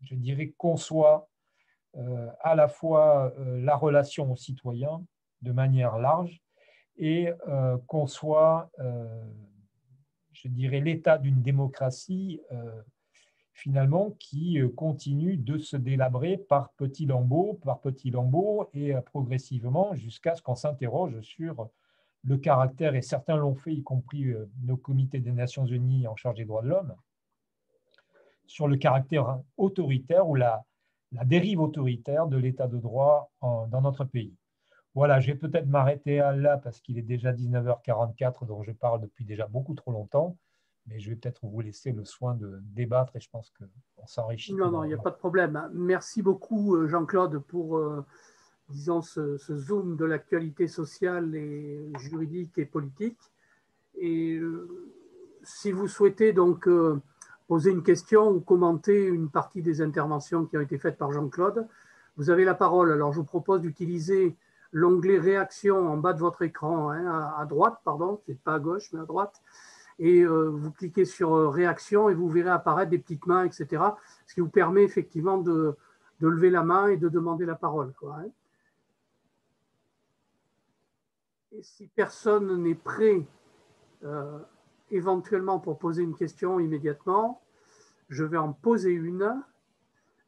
je dirais, conçoit à la fois la relation aux citoyens de manière large et conçoit, je dirais, l'état d'une démocratie finalement qui continue de se délabrer par petits lambeaux, et progressivement jusqu'à ce qu'on s'interroge sur le caractère, et certains l'ont fait, y compris nos comités des Nations Unies en charge des droits de l'homme, sur le caractère autoritaire ou la dérive autoritaire de l'état de droit dans notre pays. Voilà, je vais peut-être m'arrêter là parce qu'il est déjà 19h44, donc je parle depuis déjà beaucoup trop longtemps, mais je vais peut-être vous laisser le soin de débattre et je pense qu'on s'enrichit. Non, il n'y a pas de problème. Merci beaucoup, Jean-Claude, pour disons, ce zoom de l'actualité sociale et juridique et politique. Et si vous souhaitez donc poser une question ou commenter une partie des interventions qui ont été faites par Jean-Claude, vous avez la parole. Alors, je vous propose d'utiliser l'onglet réaction en bas de votre écran, hein, à droite, pardon, c'est pas à gauche, mais à droite. et vous cliquez sur réaction et vous verrez apparaître des petites mains, etc. Ce qui vous permet effectivement de lever la main et de demander la parole, quoi, hein. Et si personne n'est prêt éventuellement pour poser une question immédiatement, je vais en poser une.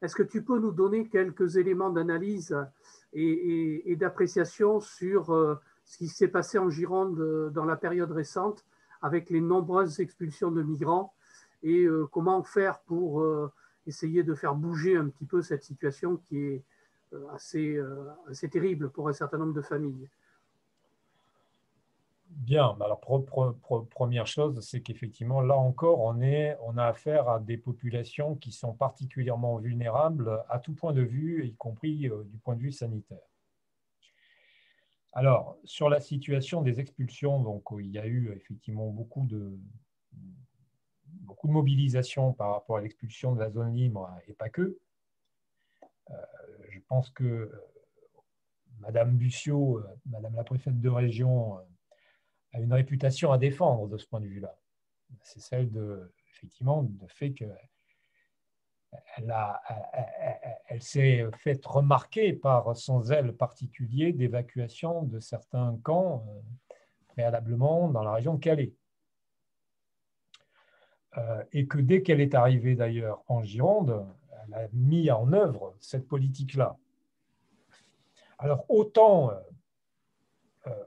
Est-ce que tu peux nous donner quelques éléments d'analyse et d'appréciation sur ce qui s'est passé en Gironde dans la période récente avec les nombreuses expulsions de migrants et comment faire pour essayer de faire bouger un petit peu cette situation qui est assez terrible pour un certain nombre de familles? Bien, alors première chose, c'est qu'effectivement, là encore, on a affaire à des populations qui sont particulièrement vulnérables à tout point de vue, y compris du point de vue sanitaire. Alors, sur la situation des expulsions, donc, il y a eu effectivement beaucoup de mobilisation par rapport à l'expulsion de la zone libre et pas que. Je pense que Madame Bussiot, Madame la préfète de région, a une réputation à défendre de ce point de vue-là. C'est celle effectivement, de fait qu'elle s'est fait remarquer par son zèle particulier d'évacuation de certains camps préalablement dans la région de Calais. Et que dès qu'elle est arrivée d'ailleurs en Gironde, elle a mis en œuvre cette politique-là. Alors autant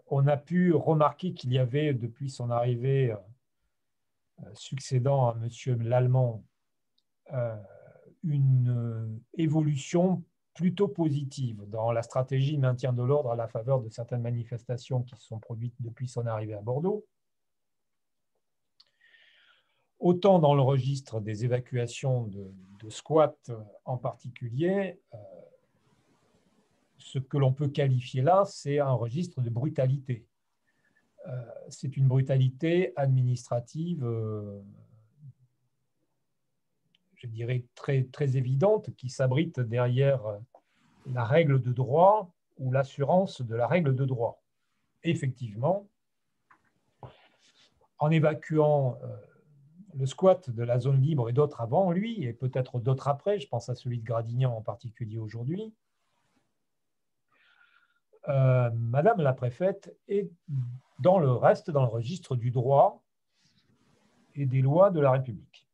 on a pu remarquer qu'il y avait depuis son arrivée succédant à M. Lallemand une évolution plutôt positive dans la stratégie de maintien de l'ordre à la faveur de certaines manifestations qui se sont produites depuis son arrivée à Bordeaux. Autant dans le registre des évacuations de squats en particulier, ce que l'on peut qualifier là, c'est un registre de brutalité. C'est une brutalité administrative, je dirais, très, très évidente, qui s'abrite derrière la règle de droit ou l'assurance de la règle de droit. Effectivement, en évacuant le squat de la zone libre et d'autres avant lui, et peut-être d'autres après, je pense à celui de Gradignan en particulier aujourd'hui, Madame la préfète est dans le registre du droit et des lois de la République.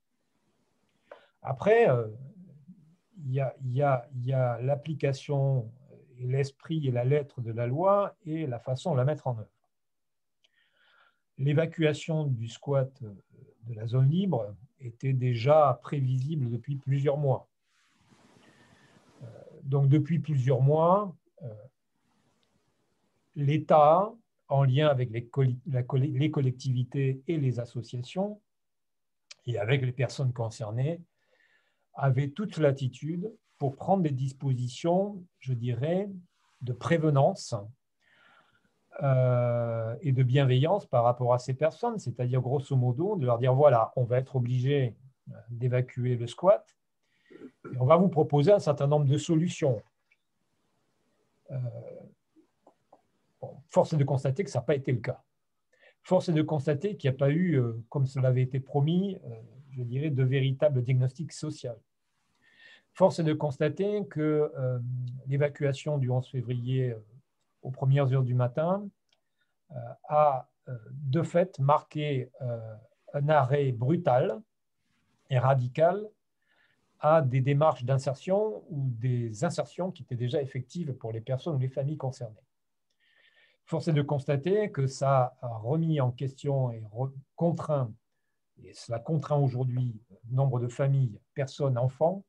Après, il y a l'application et l'esprit et la lettre de la loi et la façon de la mettre en œuvre. L'évacuation du squat de la zone libre était déjà prévisible depuis plusieurs mois. Donc, depuis plusieurs mois, l'État, en lien avec les collectivités et les associations, et avec les personnes concernées, avait toute latitude pour prendre des dispositions, je dirais, de prévenance et de bienveillance par rapport à ces personnes, c'est-à-dire grosso modo de leur dire voilà, on va être obligé d'évacuer le squat et on va vous proposer un certain nombre de solutions. Force est de constater que ça n'a pas été le cas. Force est de constater qu'il n'y a pas eu, comme cela avait été promis, je dirais, de véritable diagnostic social. Force est de constater que l'évacuation du 11 février aux premières heures du matin a de fait marqué un arrêt brutal et radical à des démarches d'insertion ou des insertions qui étaient déjà effectives pour les personnes ou les familles concernées. Force est de constater que ça a remis en question et contraint, et cela contraint aujourd'hui nombre de familles, personnes, enfants,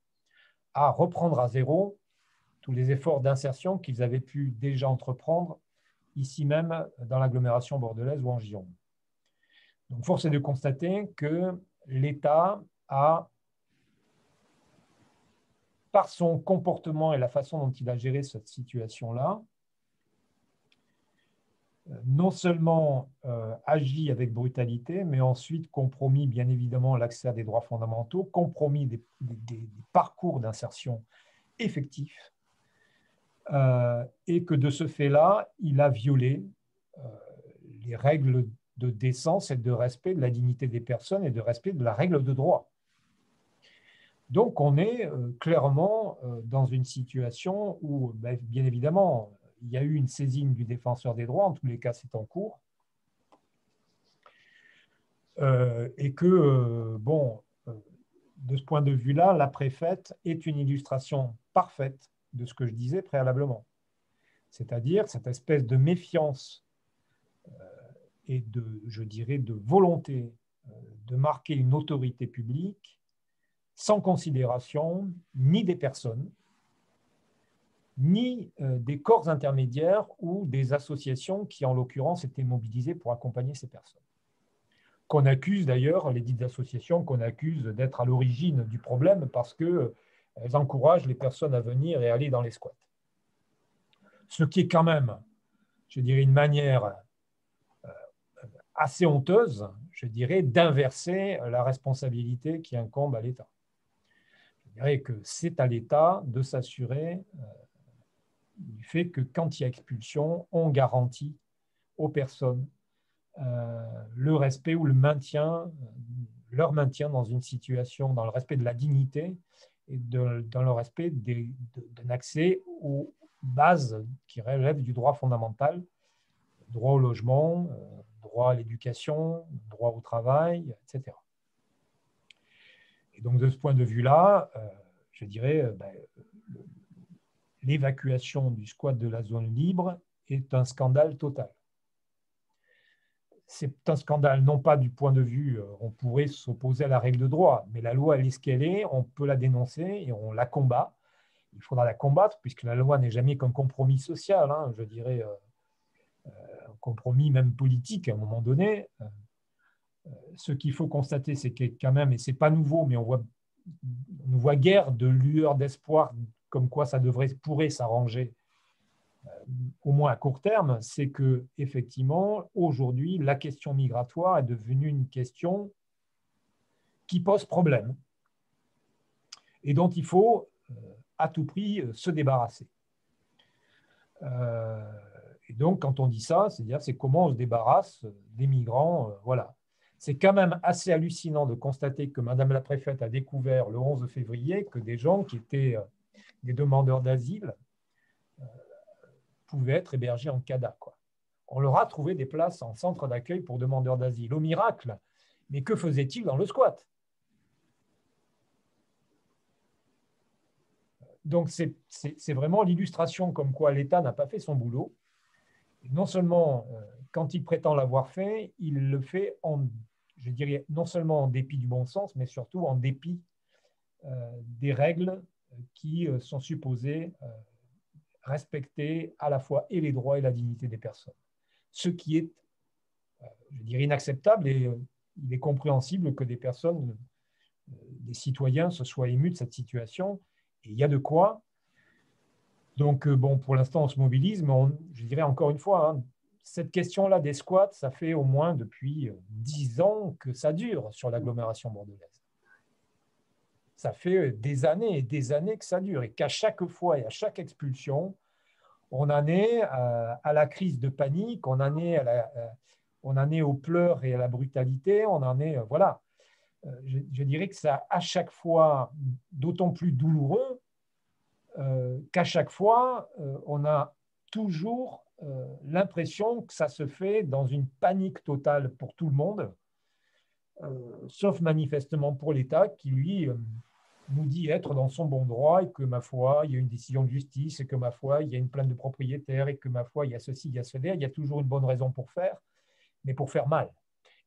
à reprendre à zéro tous les efforts d'insertion qu'ils avaient pu déjà entreprendre ici même dans l'agglomération bordelaise ou en Gironde. Donc, force est de constater que l'État a, par son comportement et la façon dont il a géré cette situation-là, non seulement agi avec brutalité, mais ensuite compromis bien évidemment l'accès à des droits fondamentaux, compromis des parcours d'insertion effectifs, et que de ce fait-là, il a violé les règles de décence et de respect de la dignité des personnes et de respect de la règle de droit. Donc, on est clairement dans une situation où, bien évidemment, il y a eu une saisine du défenseur des droits, en tous les cas, c'est en cours, et que, de ce point de vue-là, la préfète est une illustration parfaite de ce que je disais préalablement. C'est-à-dire cette espèce de méfiance et je dirais, de volonté de marquer une autorité publique sans considération ni des personnes, ni des corps intermédiaires ou des associations qui, en l'occurrence, étaient mobilisées pour accompagner ces personnes. Qu'on accuse d'ailleurs, les dites associations, qu'on accuse d'être à l'origine du problème parce qu'elles encouragent les personnes à venir et aller dans les squats. Ce qui est quand même, je dirais, une manière assez honteuse, je dirais, d'inverser la responsabilité qui incombe à l'État. Je dirais que c'est à l'État de s'assurer du fait que quand il y a expulsion, on garantit aux personnes le respect ou le maintien, leur maintien dans une situation, dans le respect de la dignité et dans le respect d'un accès aux bases qui relèvent du droit fondamental, droit au logement, droit à l'éducation, droit au travail, etc. Et donc, de ce point de vue-là, je dirais, l'évacuation du squat de la zone libre est un scandale total. C'est un scandale, non pas du point de vue, on pourrait s'opposer à la règle de droit, mais la loi, elle est ce qu'elle est, on peut la dénoncer et on la combat. Il faudra la combattre, puisque la loi n'est jamais qu'un compromis social, hein, je dirais, un compromis même politique à un moment donné. Ce qu'il faut constater, c'est que quand même, et ce n'est pas nouveau, mais on ne voit guère de lueur d'espoir comme quoi ça pourrait s'arranger, au moins à court terme, c'est que effectivement, aujourd'hui, la question migratoire est devenue une question qui pose problème et dont il faut à tout prix se débarrasser. Et donc, quand on dit ça, c'est comment on se débarrasse des migrants. Voilà. C'est quand même assez hallucinant de constater que Madame la préfète a découvert le 11 février que des gens qui étaient des demandeurs d'asile pouvaient être hébergés en CADA, quoi. On leur a trouvé des places en centre d'accueil pour demandeurs d'asile. Au miracle, mais que faisaient-ils dans le squat? Donc, c'est vraiment l'illustration comme quoi l'État n'a pas fait son boulot. Et non seulement, quand il prétend l'avoir fait, il le fait, je dirais, non seulement en dépit du bon sens, mais surtout en dépit des règles qui sont supposées respecter à la fois et les droits et la dignité des personnes. Ce qui est, je dirais, inacceptable et il est compréhensible que des personnes, des citoyens se soient émus de cette situation. Et il y a de quoi. Donc, pour l'instant, on se mobilise, mais je dirais encore une fois, hein, cette question-là des squats, ça fait au moins depuis 10 ans que ça dure sur l'agglomération bordelaise. Ça fait des années et des années que ça dure et qu'à chaque fois et à chaque expulsion, on en est à la crise de panique, on en est aux pleurs et à la brutalité, on en est, voilà. Je dirais que ça, à chaque fois, d'autant plus douloureux qu'à chaque fois, on a toujours l'impression que ça se fait dans une panique totale pour tout le monde, sauf manifestement pour l'État qui, lui, nous dit être dans son bon droit et que, ma foi, il y a une décision de justice et que, ma foi, il y a une plainte de propriétaire et que, ma foi, il y a ceci, il y a cela. Il y a toujours une bonne raison pour faire, mais pour faire mal.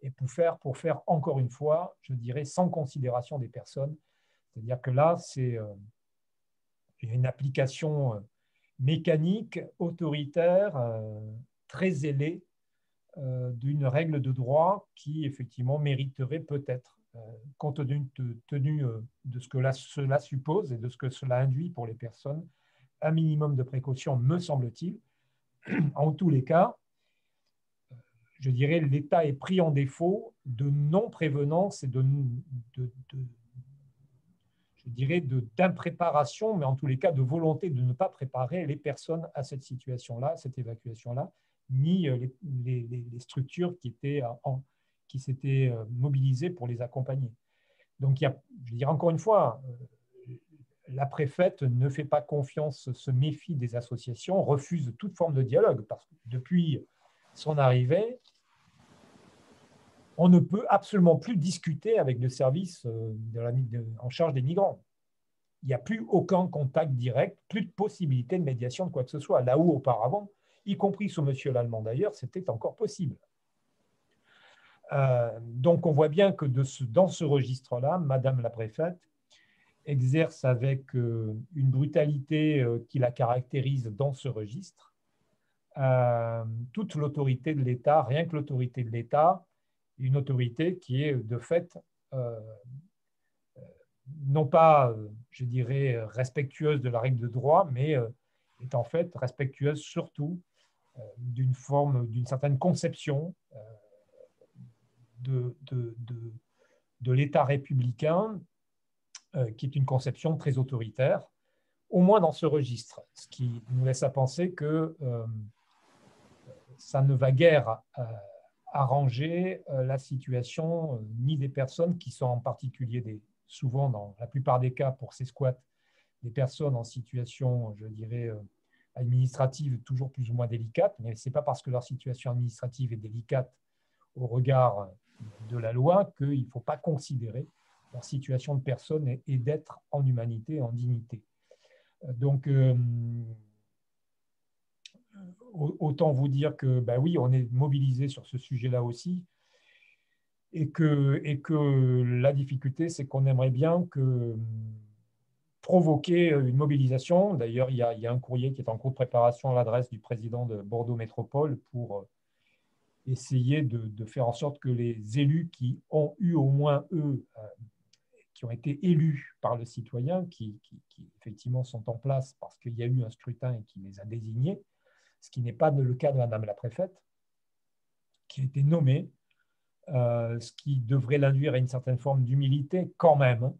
Et pour faire encore une fois, je dirais, sans considération des personnes. C'est-à-dire que là, c'est une application mécanique, autoritaire, très zélée d'une règle de droit qui, effectivement, mériterait peut-être, compte tenu de ce que cela suppose et de ce que cela induit pour les personnes, un minimum de précaution, me semble-t-il. En tous les cas, je dirais, l'État est pris en défaut de non-prévenance et je dirais, d'impréparation, mais en tous les cas de volonté de ne pas préparer les personnes à cette situation-là, à cette évacuation-là, ni les structures qui s'étaient mobilisées pour les accompagner. Donc, je dirais encore une fois, la préfète ne fait pas confiance, se méfie des associations, refuse toute forme de dialogue, parce que depuis son arrivée, on ne peut absolument plus discuter avec le service en charge des migrants. Il n'y a plus aucun contact direct, plus de possibilité de médiation de quoi que ce soit. Là où auparavant, y compris sous M. Lallemand d'ailleurs, c'était encore possible. Donc on voit bien que dans ce registre-là, Madame la préfète exerce avec une brutalité qui la caractérise dans ce registre. Toute l'autorité de l'État, rien que l'autorité de l'État, une autorité qui est de fait non pas, je dirais, respectueuse de la règle de droit, mais est en fait respectueuse surtout d'une certaine conception de l'État républicain, qui est une conception très autoritaire, au moins dans ce registre, ce qui nous laisse à penser que ça ne va guère arranger la situation ni des personnes qui sont en particulier souvent, dans la plupart des cas, pour ces squats, des personnes en situation, je dirais, administrative toujours plus ou moins délicate, mais ce n'est pas parce que leur situation administrative est délicate au regard de la loi qu'il ne faut pas considérer leur situation de personne et d'être en humanité, en dignité. Donc, autant vous dire que, ben oui, on est mobilisé sur ce sujet-là aussi, et que la difficulté, c'est qu'on aimerait bien provoquer une mobilisation. D'ailleurs, il y a un courrier qui est en cours de préparation à l'adresse du président de Bordeaux Métropole pour essayer de faire en sorte que les élus qui ont eu au moins, eux, qui ont été élus par le citoyen, qui effectivement sont en place parce qu'il y a eu un scrutin et qui les a désignés, ce qui n'est pas le cas de Madame la préfète, qui a été nommée, ce qui devrait l'induire à une certaine forme d'humilité quand même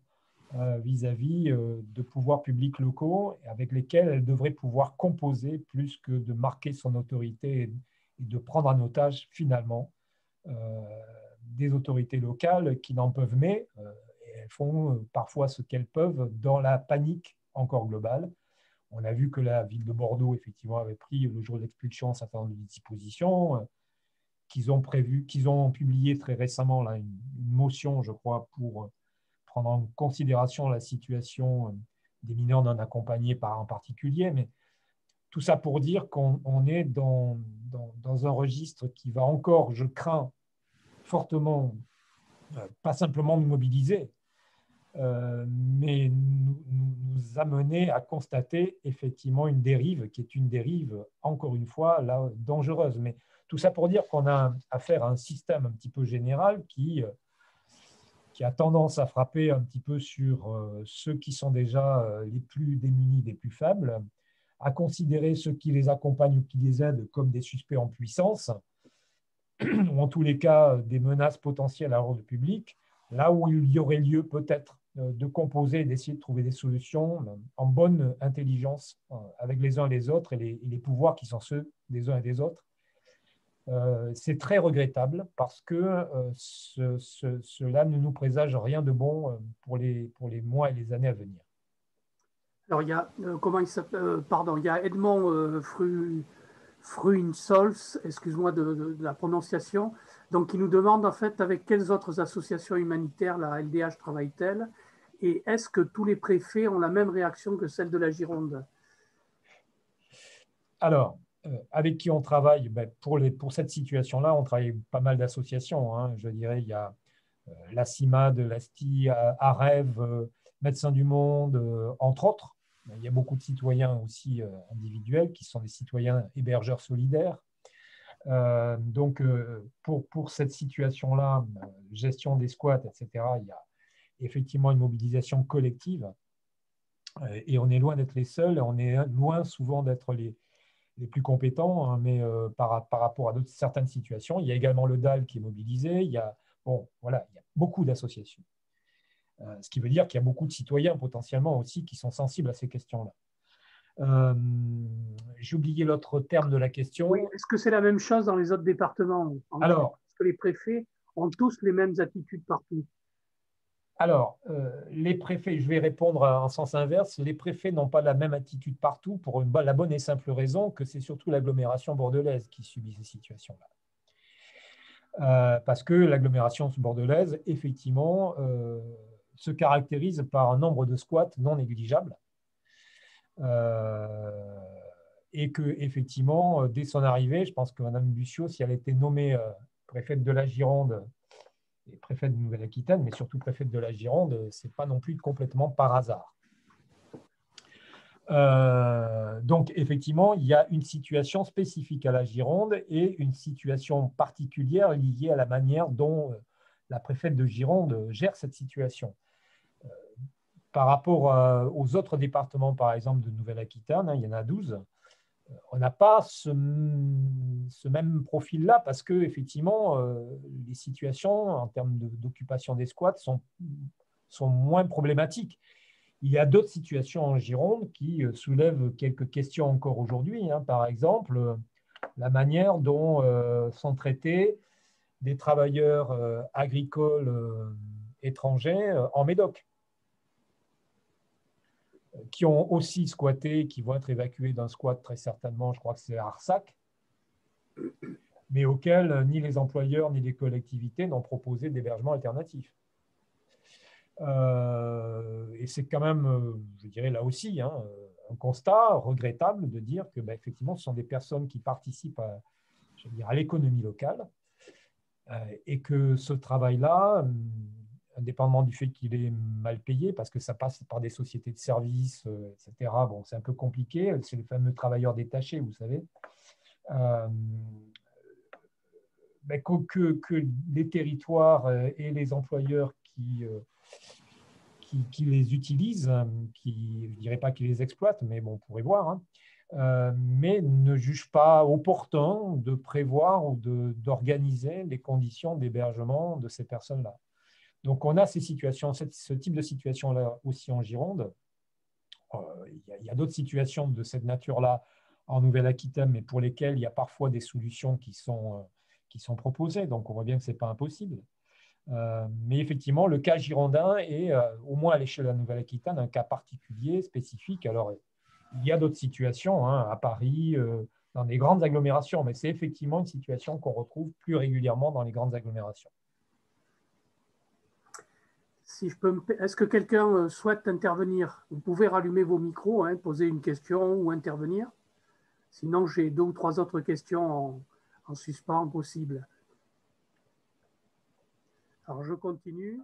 vis-à-vis de pouvoirs publics locaux avec lesquels elle devrait pouvoir composer plus que de marquer son autorité et de prendre en otage finalement des autorités locales qui n'en peuvent mais et elles font parfois ce qu'elles peuvent dans la panique encore globale. On a vu que la ville de Bordeaux effectivement avait pris le jour de l'expulsion un certain nombre de dispositions, qu'ils ont publié très récemment là, une motion, je crois, pour prendre en considération la situation des mineurs non accompagnés par en particulier. Mais tout ça pour dire qu'on est dans un registre qui va encore, je crains fortement, pas simplement nous mobiliser, mais nous amener à constater effectivement une dérive qui est une dérive, encore une fois, là, dangereuse. Mais tout ça pour dire qu'on a affaire à un système un petit peu général qui a tendance à frapper un petit peu sur ceux qui sont déjà les plus démunis, les plus faibles, à considérer ceux qui les accompagnent ou qui les aident comme des suspects en puissance, ou en tous les cas des menaces potentielles à l'ordre public, là où il y aurait lieu peut-être de composer et d'essayer de trouver des solutions en bonne intelligence avec les uns et les autres et les pouvoirs qui sont ceux des uns et des autres. C'est très regrettable parce que cela ne nous présage rien de bon pour les mois et les années à venir. Alors, il y a, comment il s'appelle, pardon, il y a Edmond Fruinsols, excuse-moi de la prononciation, donc qui nous demande en fait avec quelles autres associations humanitaires la LDH travaille-t-elle et est-ce que tous les préfets ont la même réaction que celle de la Gironde? Alors, avec qui on travaille pour cette situation-là, on travaille avec pas mal d'associations. Hein. Je dirais, il y a la CIMAD, l'ASTI, AREV, Médecins du Monde, entre autres. Il y a beaucoup de citoyens aussi individuels qui sont des citoyens hébergeurs solidaires. Donc, pour cette situation-là, gestion des squats, etc., il y a effectivement une mobilisation collective. Et on est loin d'être les seuls, on est loin souvent d'être les plus compétents, hein, mais par rapport à certaines situations. Il y a également le DAL qui est mobilisé. Il y a beaucoup d'associations. Ce qui veut dire qu'il y a beaucoup de citoyens potentiellement aussi qui sont sensibles à ces questions-là. J'ai oublié l'autre terme de la question. Oui, est-ce que c'est la même chose dans les autres départements? Alors, est-ce que les préfets ont tous les mêmes attitudes partout? Alors, les préfets, je vais répondre en sens inverse, les préfets n'ont pas la même attitude partout pour la bonne et simple raison que c'est surtout l'agglomération bordelaise qui subit ces situations-là. Parce que l'agglomération bordelaise, effectivement, se caractérise par un nombre de squats non négligeable. Et que, effectivement, dès son arrivée, je pense que Mme Bussiot, si elle était nommée préfète de la Gironde, et préfète de Nouvelle-Aquitaine, mais surtout préfète de la Gironde, ce n'est pas non plus complètement par hasard. Donc, effectivement, il y a une situation spécifique à la Gironde et une situation particulière liée à la manière dont la préfète de Gironde gère cette situation. Par rapport aux autres départements, par exemple, de Nouvelle-Aquitaine, il y en a 12, on n'a pas ce même profil-là parce que, effectivement, les situations en termes d'occupation des squats sont moins problématiques. Il y a d'autres situations en Gironde qui soulèvent quelques questions encore aujourd'hui. Par exemple, la manière dont sont traités des travailleurs agricoles étrangers en Médoc, qui ont aussi squatté, qui vont être évacués d'un squat très certainement, je crois que c'est à Arsac, mais auxquels ni les employeurs ni les collectivités n'ont proposé d'hébergement alternatif. Et c'est quand même, je dirais là aussi, un constat regrettable de dire que, effectivement, ce sont des personnes qui participent à l'économie locale et que ce travail-là, indépendamment du fait qu'il est mal payé, parce que ça passe par des sociétés de services, etc., bon, c'est un peu compliqué, c'est le fameux travailleur détaché, vous savez, que les territoires et les employeurs qui les utilisent, je ne dirais pas qu'ils les exploitent, mais bon, on pourrait voir, mais ne jugent pas opportun de prévoir ou d'organiser les conditions d'hébergement de ces personnes-là. Donc, on a ces situations, ce type de situation-là aussi en Gironde. Il y a d'autres situations de cette nature-là en Nouvelle-Aquitaine, mais pour lesquelles il y a parfois des solutions qui sont proposées. Donc, on voit bien que ce n'est pas impossible. Mais effectivement, le cas girondin est, au moins à l'échelle de la Nouvelle-Aquitaine, un cas particulier, spécifique. Alors, il y a d'autres situations, à Paris, dans des grandes agglomérations, mais c'est effectivement une situation qu'on retrouve plus régulièrement dans les grandes agglomérations. Si je peux est-ce que quelqu'un souhaite intervenir? Vous pouvez rallumer vos micros, poser une question ou intervenir. Sinon, j'ai 2 ou 3 autres questions en suspens possibles. Alors, je continue.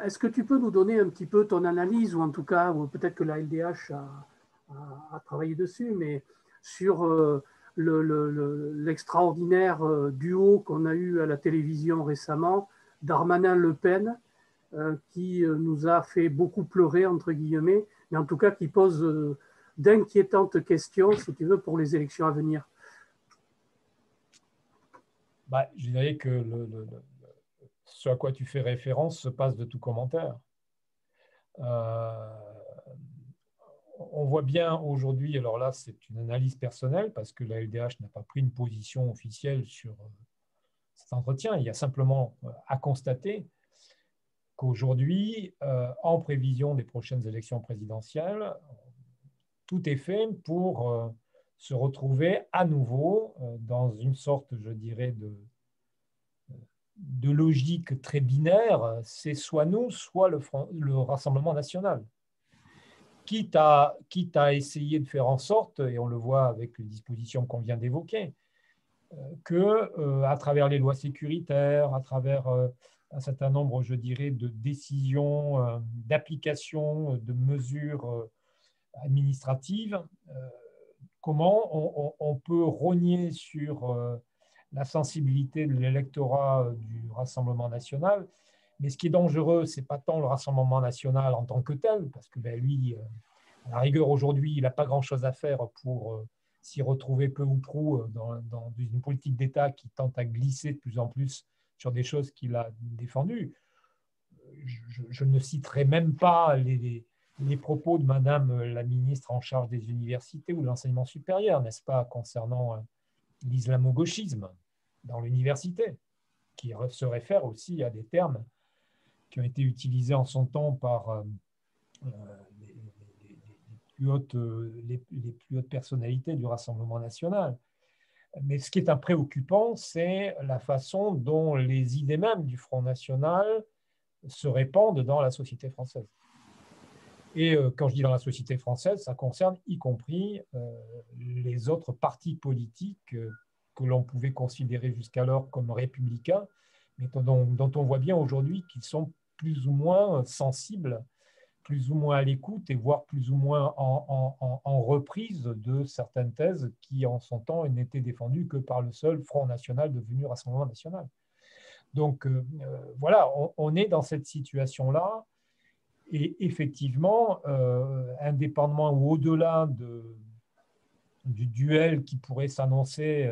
Est-ce que tu peux nous donner un petit peu ton analyse, ou en tout cas, peut-être que la LDH a travaillé dessus, mais sur l'extraordinaire duo qu'on a eu à la télévision récemment, Darmanin-Le Pen, qui nous a fait beaucoup pleurer, entre guillemets, mais en tout cas qui pose d'inquiétantes questions, si tu veux, pour les élections à venir. Je dirais que ce à quoi tu fais référence se passe de tout commentaire. On voit bien aujourd'hui, alors là c'est une analyse personnelle parce que la LDH n'a pas pris une position officielle sur cet entretien, il y a simplement à constater qu'aujourd'hui, en prévision des prochaines élections présidentielles, tout est fait pour se retrouver à nouveau dans une sorte, je dirais, de logique très binaire, c'est soit nous, soit le Rassemblement national. Quitte à essayer de faire en sorte, et on le voit avec les dispositions qu'on vient d'évoquer, qu'à travers les lois sécuritaires, à travers un certain nombre, je dirais, de décisions, d'applications, de mesures administratives, comment on peut rogner sur la sensibilité de l'électorat du Rassemblement national. Mais ce qui est dangereux, ce n'est pas tant le Rassemblement national en tant que tel, parce que lui, à la rigueur, aujourd'hui, il n'a pas grand-chose à faire pour s'y retrouver peu ou prou dans une politique d'État qui tente à glisser de plus en plus sur des choses qu'il a défendues. Je ne citerai même pas les propos de Madame la ministre en charge des universités ou de l'enseignement supérieur, n'est-ce pas, concernant l'islamo-gauchisme dans l'université, qui se réfère aussi à des termes qui ont été utilisés en son temps par les plus hautes personnalités du Rassemblement national. Mais ce qui est préoccupant, c'est la façon dont les idées mêmes du Front national se répandent dans la société française. Et quand je dis dans la société française, ça concerne y compris les autres partis politiques que l'on pouvait considérer jusqu'alors comme républicains, mais dont on voit bien aujourd'hui qu'ils sont plus ou moins sensibles, plus ou moins à l'écoute et voire plus ou moins en reprise de certaines thèses qui, en son temps, n'étaient défendues que par le seul Front national devenu Rassemblement national. Donc, voilà, on est dans cette situation-là. Et effectivement, indépendamment ou au-delà du duel qui pourrait s'annoncer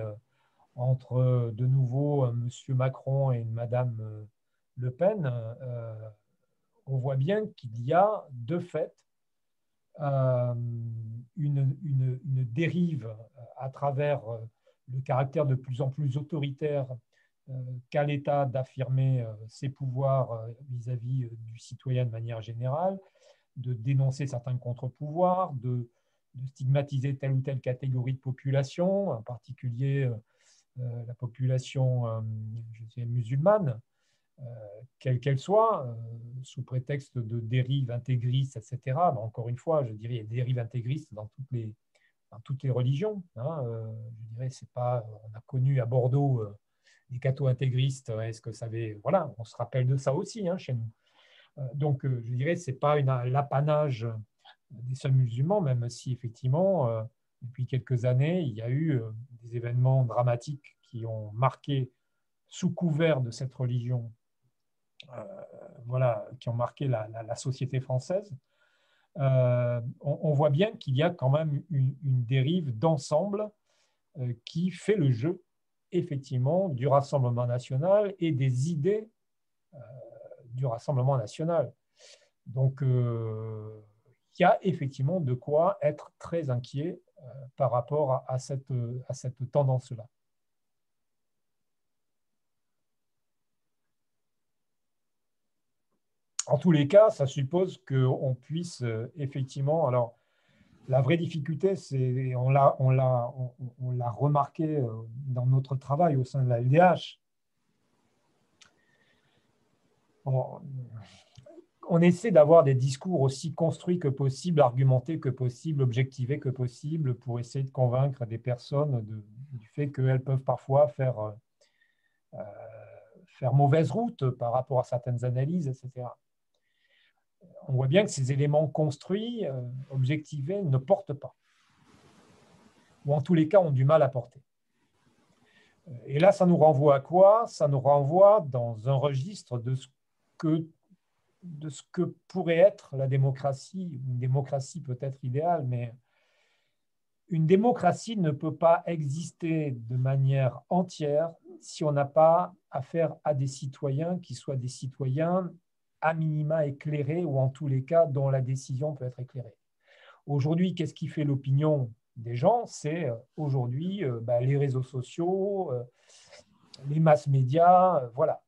entre de nouveau M. Macron et Mme Le Pen, on voit bien qu'il y a de fait une dérive à travers le caractère de plus en plus autoritaire qu'a l'État d'affirmer ses pouvoirs vis-à-vis du citoyen de manière générale, de dénoncer certains contre-pouvoirs, de stigmatiser telle ou telle catégorie de population, en particulier la population musulmane, quelle qu'elle soit, sous prétexte de dérives intégristes, etc. Mais encore une fois, je dirais il y a des dérives intégristes dans toutes les religions. Hein. Je dirais, c'est pas, on a connu à Bordeaux les catho-intégristes. Est-ce que ça avait, voilà, on se rappelle de ça aussi chez nous. Donc, je dirais, c'est pas l'apanage des seuls musulmans, même si effectivement, depuis quelques années, il y a eu des événements dramatiques qui ont marqué, sous couvert de cette religion, voilà, qui ont marqué la société française. On voit bien qu'il y a quand même une dérive d'ensemble qui fait le jeu, effectivement, du Rassemblement national et des idées du Rassemblement national. Donc, il y a effectivement de quoi être très inquiet par rapport à cette tendance-là. En tous les cas, ça suppose qu'on puisse effectivement... Alors, la vraie difficulté, c'est, on l'a remarqué dans notre travail au sein de la LDH. On essaie d'avoir des discours aussi construits que possible, argumentés que possible, objectivés que possible, pour essayer de convaincre des personnes du fait qu'elles peuvent parfois faire mauvaise route par rapport à certaines analyses, etc. On voit bien que ces éléments construits, objectivés, ne portent pas. Ou en tous les cas, ont du mal à porter. Et là, ça nous renvoie à quoi? Ça nous renvoie dans un registre de ce que pourrait être la démocratie. Une démocratie peut-être idéale, mais une démocratie ne peut pas exister de manière entière si on n'a pas affaire à des citoyens qui soient des citoyens à minima éclairés ou en tous les cas dont la décision peut être éclairée. Aujourd'hui, qu'est-ce qui fait l'opinion des gens? C'est aujourd'hui les réseaux sociaux, les masses médias, voilà,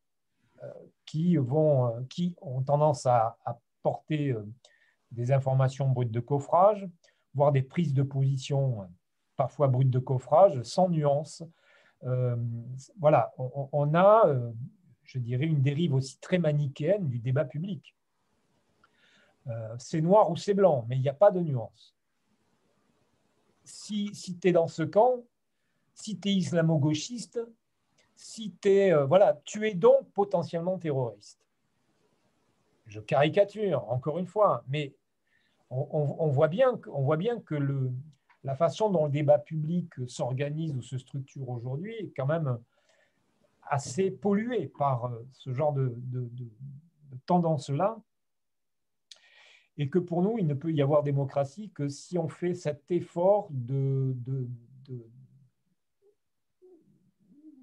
qui ont tendance à porter des informations brutes de coffrage, voire des prises de position parfois brutes de coffrage, sans nuance. Voilà, on a, je dirais, une dérive aussi très manichéenne du débat public. C'est noir ou c'est blanc, mais il n'y a pas de nuance. Si tu es dans ce camp, si tu es islamo-gauchiste, si voilà, tu es donc potentiellement terroriste. Je caricature, encore une fois, mais on voit bien que la façon dont le débat public s'organise ou se structure aujourd'hui est quand même assez polluée par ce genre de tendance-là, et que pour nous, il ne peut y avoir démocratie que si on fait cet effort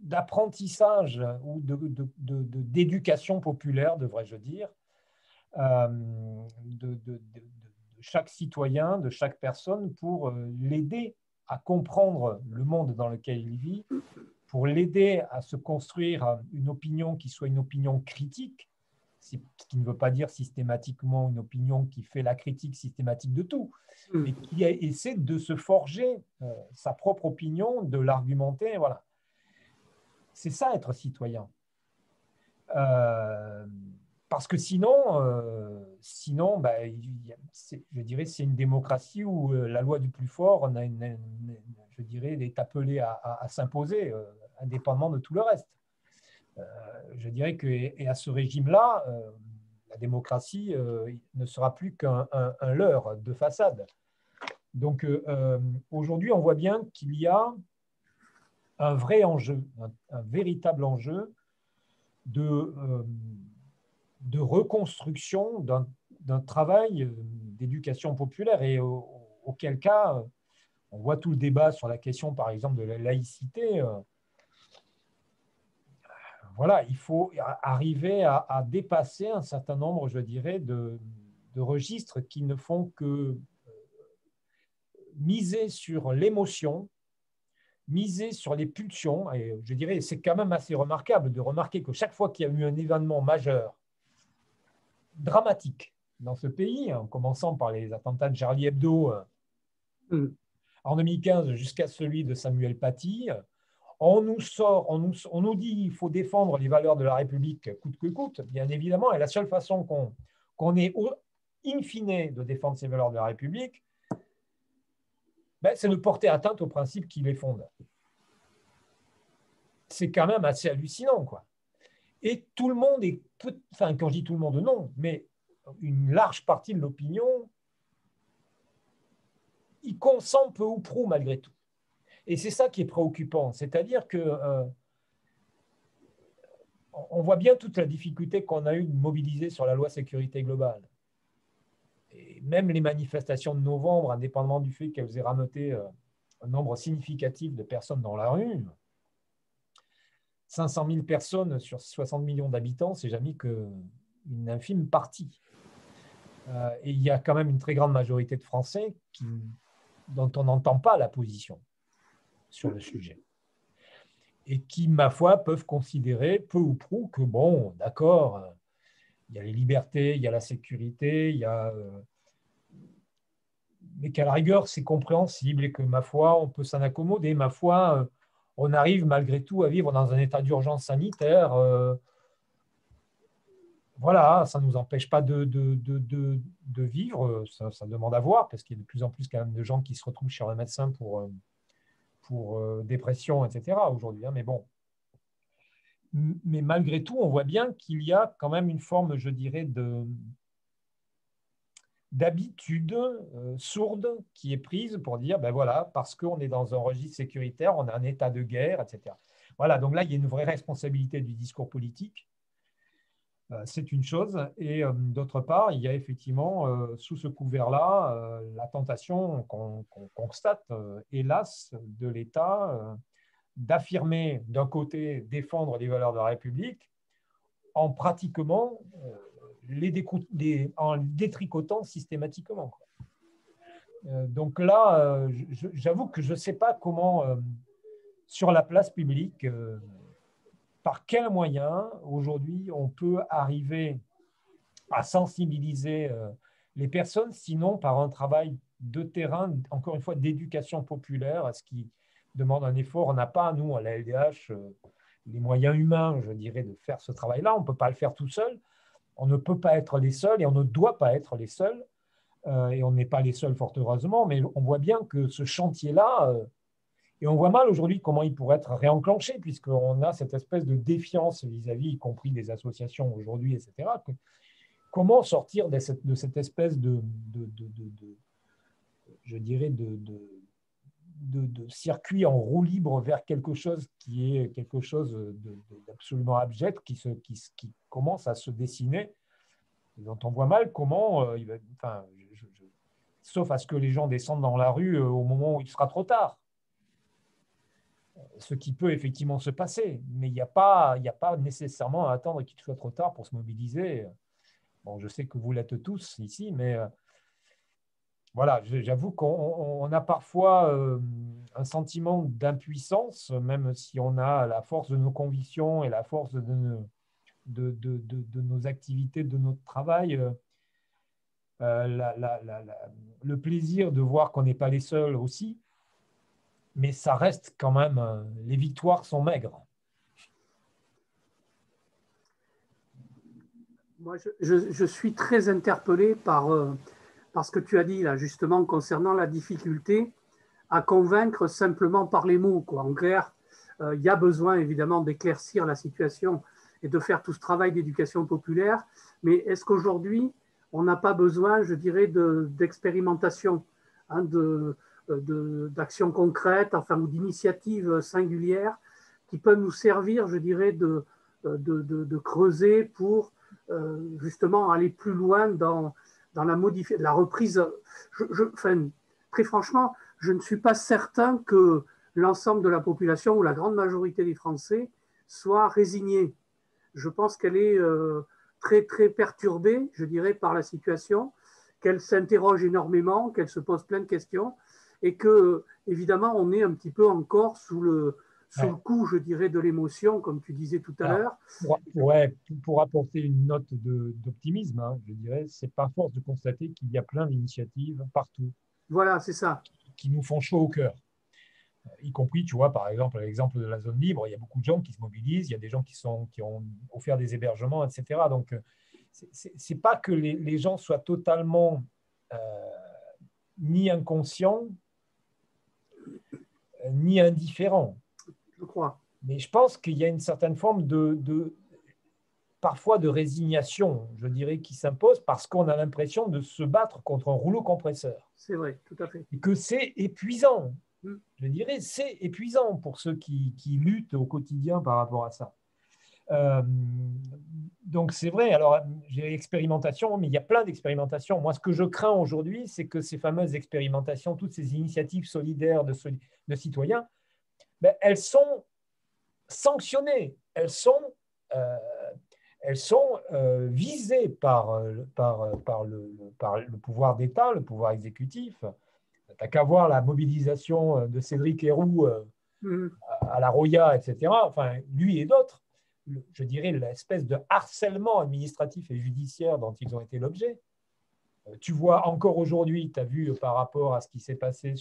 d'apprentissage ou d'éducation populaire, devrais-je dire, de chaque citoyen, de chaque personne, pour l'aider à comprendre le monde dans lequel il vit, pour l'aider à se construire une opinion qui soit une opinion critique, ce qui ne veut pas dire systématiquement une opinion qui fait la critique systématique de tout, mais qui essaie de se forger sa propre opinion, de l'argumenter. Voilà. C'est ça, être citoyen. Parce que sinon, je dirais, c'est une démocratie où la loi du plus fort, je dirais, est appelée à s'imposer, indépendamment de tout le reste. Je dirais que, et à ce régime-là, la démocratie ne sera plus qu'un leurre de façade. Donc, aujourd'hui, on voit bien qu'il y a un vrai enjeu, un véritable enjeu de reconstruction d'un travail d'éducation populaire, et auquel cas, on voit tout le débat sur la question, par exemple, de la laïcité. Voilà, il faut arriver à dépasser un certain nombre, je dirais, de registres qui ne font que miser sur l'émotion, miser sur les pulsions. Et je dirais, c'est quand même assez remarquable de remarquer que chaque fois qu'il y a eu un événement majeur, dramatique dans ce pays, en commençant par les attentats de Charlie Hebdo en 2015 jusqu'à celui de Samuel Paty, on nous dit qu'il faut défendre les valeurs de la République coûte que coûte, bien évidemment, et la seule façon qu'on ait in fine de défendre ces valeurs de la République, c'est de porter atteinte aux principes qui les fondent. C'est quand même assez hallucinant, quoi. Et tout le monde quand je dis tout le monde, non, mais une large partie de l'opinion y consent peu ou prou malgré tout. Et c'est ça qui est préoccupant, c'est-à-dire que on voit bien toute la difficulté qu'on a eu de mobiliser sur la loi sécurité globale. Et même les manifestations de novembre, indépendamment du fait qu'elles aient rameuté un nombre significatif de personnes dans la rue, 500 000 personnes sur 60 millions d'habitants, c'est jamais qu'une infime partie. Et il y a quand même une très grande majorité de Français dont on n'entend pas la position sur le sujet. Et qui, ma foi, peuvent considérer peu ou prou que, bon, d'accord, il y a les libertés, il y a la sécurité, mais qu'à la rigueur, c'est compréhensible et que, ma foi, on peut s'en accommoder. Ma foi, on arrive malgré tout à vivre dans un état d'urgence sanitaire. Voilà, ça ne nous empêche pas de vivre. Ça demande à voir, parce qu'il y a de plus en plus quand même de gens qui se retrouvent chez un médecin pour dépression, etc. aujourd'hui. Mais bon. Mais malgré tout, on voit bien qu'il y a quand même une forme, je dirais, d'habitude sourde qui est prise pour dire, ben voilà, parce qu'on est dans un registre sécuritaire, on a un état de guerre, etc. Voilà, donc là, il y a une vraie responsabilité du discours politique. C'est une chose. Et d'autre part, il y a effectivement, sous ce couvert-là, la tentation qu'on constate, hélas, de l'État d'affirmer, d'un côté, défendre les valeurs de la République, en pratiquement en détricotant systématiquement. Donc là, j'avoue que je ne sais pas comment, sur la place publique, par quels moyens, aujourd'hui, on peut arriver à sensibiliser les personnes, sinon par un travail de terrain, encore une fois, d'éducation populaire, ce qui demande un effort. On n'a pas, nous, à la LDH, les moyens humains, je dirais, de faire ce travail-là. On ne peut pas le faire tout seul. On ne peut pas être les seuls et on ne doit pas être les seuls. Et on n'est pas les seuls, fort heureusement, mais on voit bien que ce chantier-là, et on voit mal aujourd'hui comment il pourrait être réenclenché, puisqu'on a cette espèce de défiance vis-à-vis, y compris des associations aujourd'hui, etc. Comment sortir de cette espèce je dirais, de circuit en roue libre vers quelque chose qui est quelque chose d'absolument abject, qui commence à se dessiner, et dont on voit mal comment, sauf à ce que les gens descendent dans la rue au moment où il sera trop tard. Ce qui peut effectivement se passer, mais il n'y a pas nécessairement à attendre qu'il soit trop tard pour se mobiliser. Bon, je sais que vous l'êtes tous ici, mais voilà, j'avoue qu'on a parfois un sentiment d'impuissance, même si on a la force de nos convictions et la force de nos activités, de notre travail. Le plaisir de voir qu'on n'est pas les seuls aussi, mais ça reste quand même, les victoires sont maigres. Moi, je suis très interpellé par ce que tu as dit là, justement, concernant la difficulté à convaincre simplement par les mots, quoi. En clair, il y a besoin évidemment d'éclaircir la situation et de faire tout ce travail d'éducation populaire, mais est-ce qu'aujourd'hui, on n'a pas besoin, je dirais, d'expérimentation, hein, d'actions concrètes, enfin, ou d'initiatives singulières qui peuvent nous servir, je dirais, de creuser pour justement aller plus loin dans la reprise. Enfin, très franchement, je ne suis pas certain que l'ensemble de la population ou la grande majorité des Français soit résignée. Je pense qu'elle est très, très perturbée, je dirais, par la situation, qu'elle s'interroge énormément, qu'elle se pose plein de questions et que, évidemment, on est un petit peu encore sous le coup, je dirais, de l'émotion, comme tu disais tout à l'heure. Pour apporter une note d'optimisme, hein, je dirais, c'est par force de constater qu'il y a plein d'initiatives partout. Voilà, c'est ça. Qui nous font chaud au cœur. Y compris, tu vois, par exemple, l'exemple de la zone libre, il y a beaucoup de gens qui se mobilisent, il y a des gens qui ont offert des hébergements, etc. Donc, c'est pas que les gens soient totalement ni inconscients, ni indifférents. Je crois. Mais je pense qu'il y a une certaine forme parfois de résignation, je dirais, qui s'impose parce qu'on a l'impression de se battre contre un rouleau compresseur. C'est vrai, tout à fait. Et que c'est épuisant. Je dirais, c'est épuisant pour ceux qui luttent au quotidien par rapport à ça. Donc c'est vrai, alors j'ai expérimentation, mais il y a plein d'expérimentations. Moi, ce que je crains aujourd'hui, c'est que ces fameuses expérimentations, toutes ces initiatives solidaires de citoyens, ben, elles sont sanctionnées, elles sont visées par le pouvoir d'État, le pouvoir exécutif. T'as qu'à voir la mobilisation de Cédric Herrou à la Roya, etc. Enfin, lui et d'autres, je dirais l'espèce de harcèlement administratif et judiciaire dont ils ont été l'objet. Tu vois encore aujourd'hui, tu as vu par rapport à ce qui s'est passé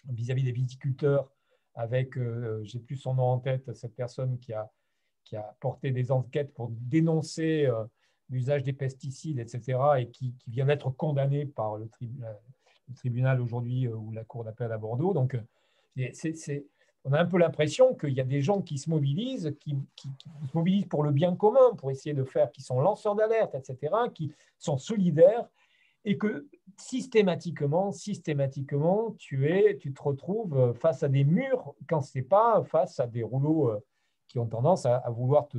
vis-à-vis des viticulteurs avec, je n'ai plus son nom en tête, cette personne qui a porté des enquêtes pour dénoncer l'usage des pesticides, etc., et qui vient d'être condamné par le tribunal aujourd'hui ou la cour d'appel à Bordeaux. Donc, on a un peu l'impression qu'il y a des gens qui se mobilisent, qui se mobilisent pour le bien commun, pour essayer de faire, qui sont lanceurs d'alerte, etc., qui sont solidaires, et que systématiquement, tu te retrouves face à des murs quand ce n'est pas face à des rouleaux qui ont tendance à vouloir te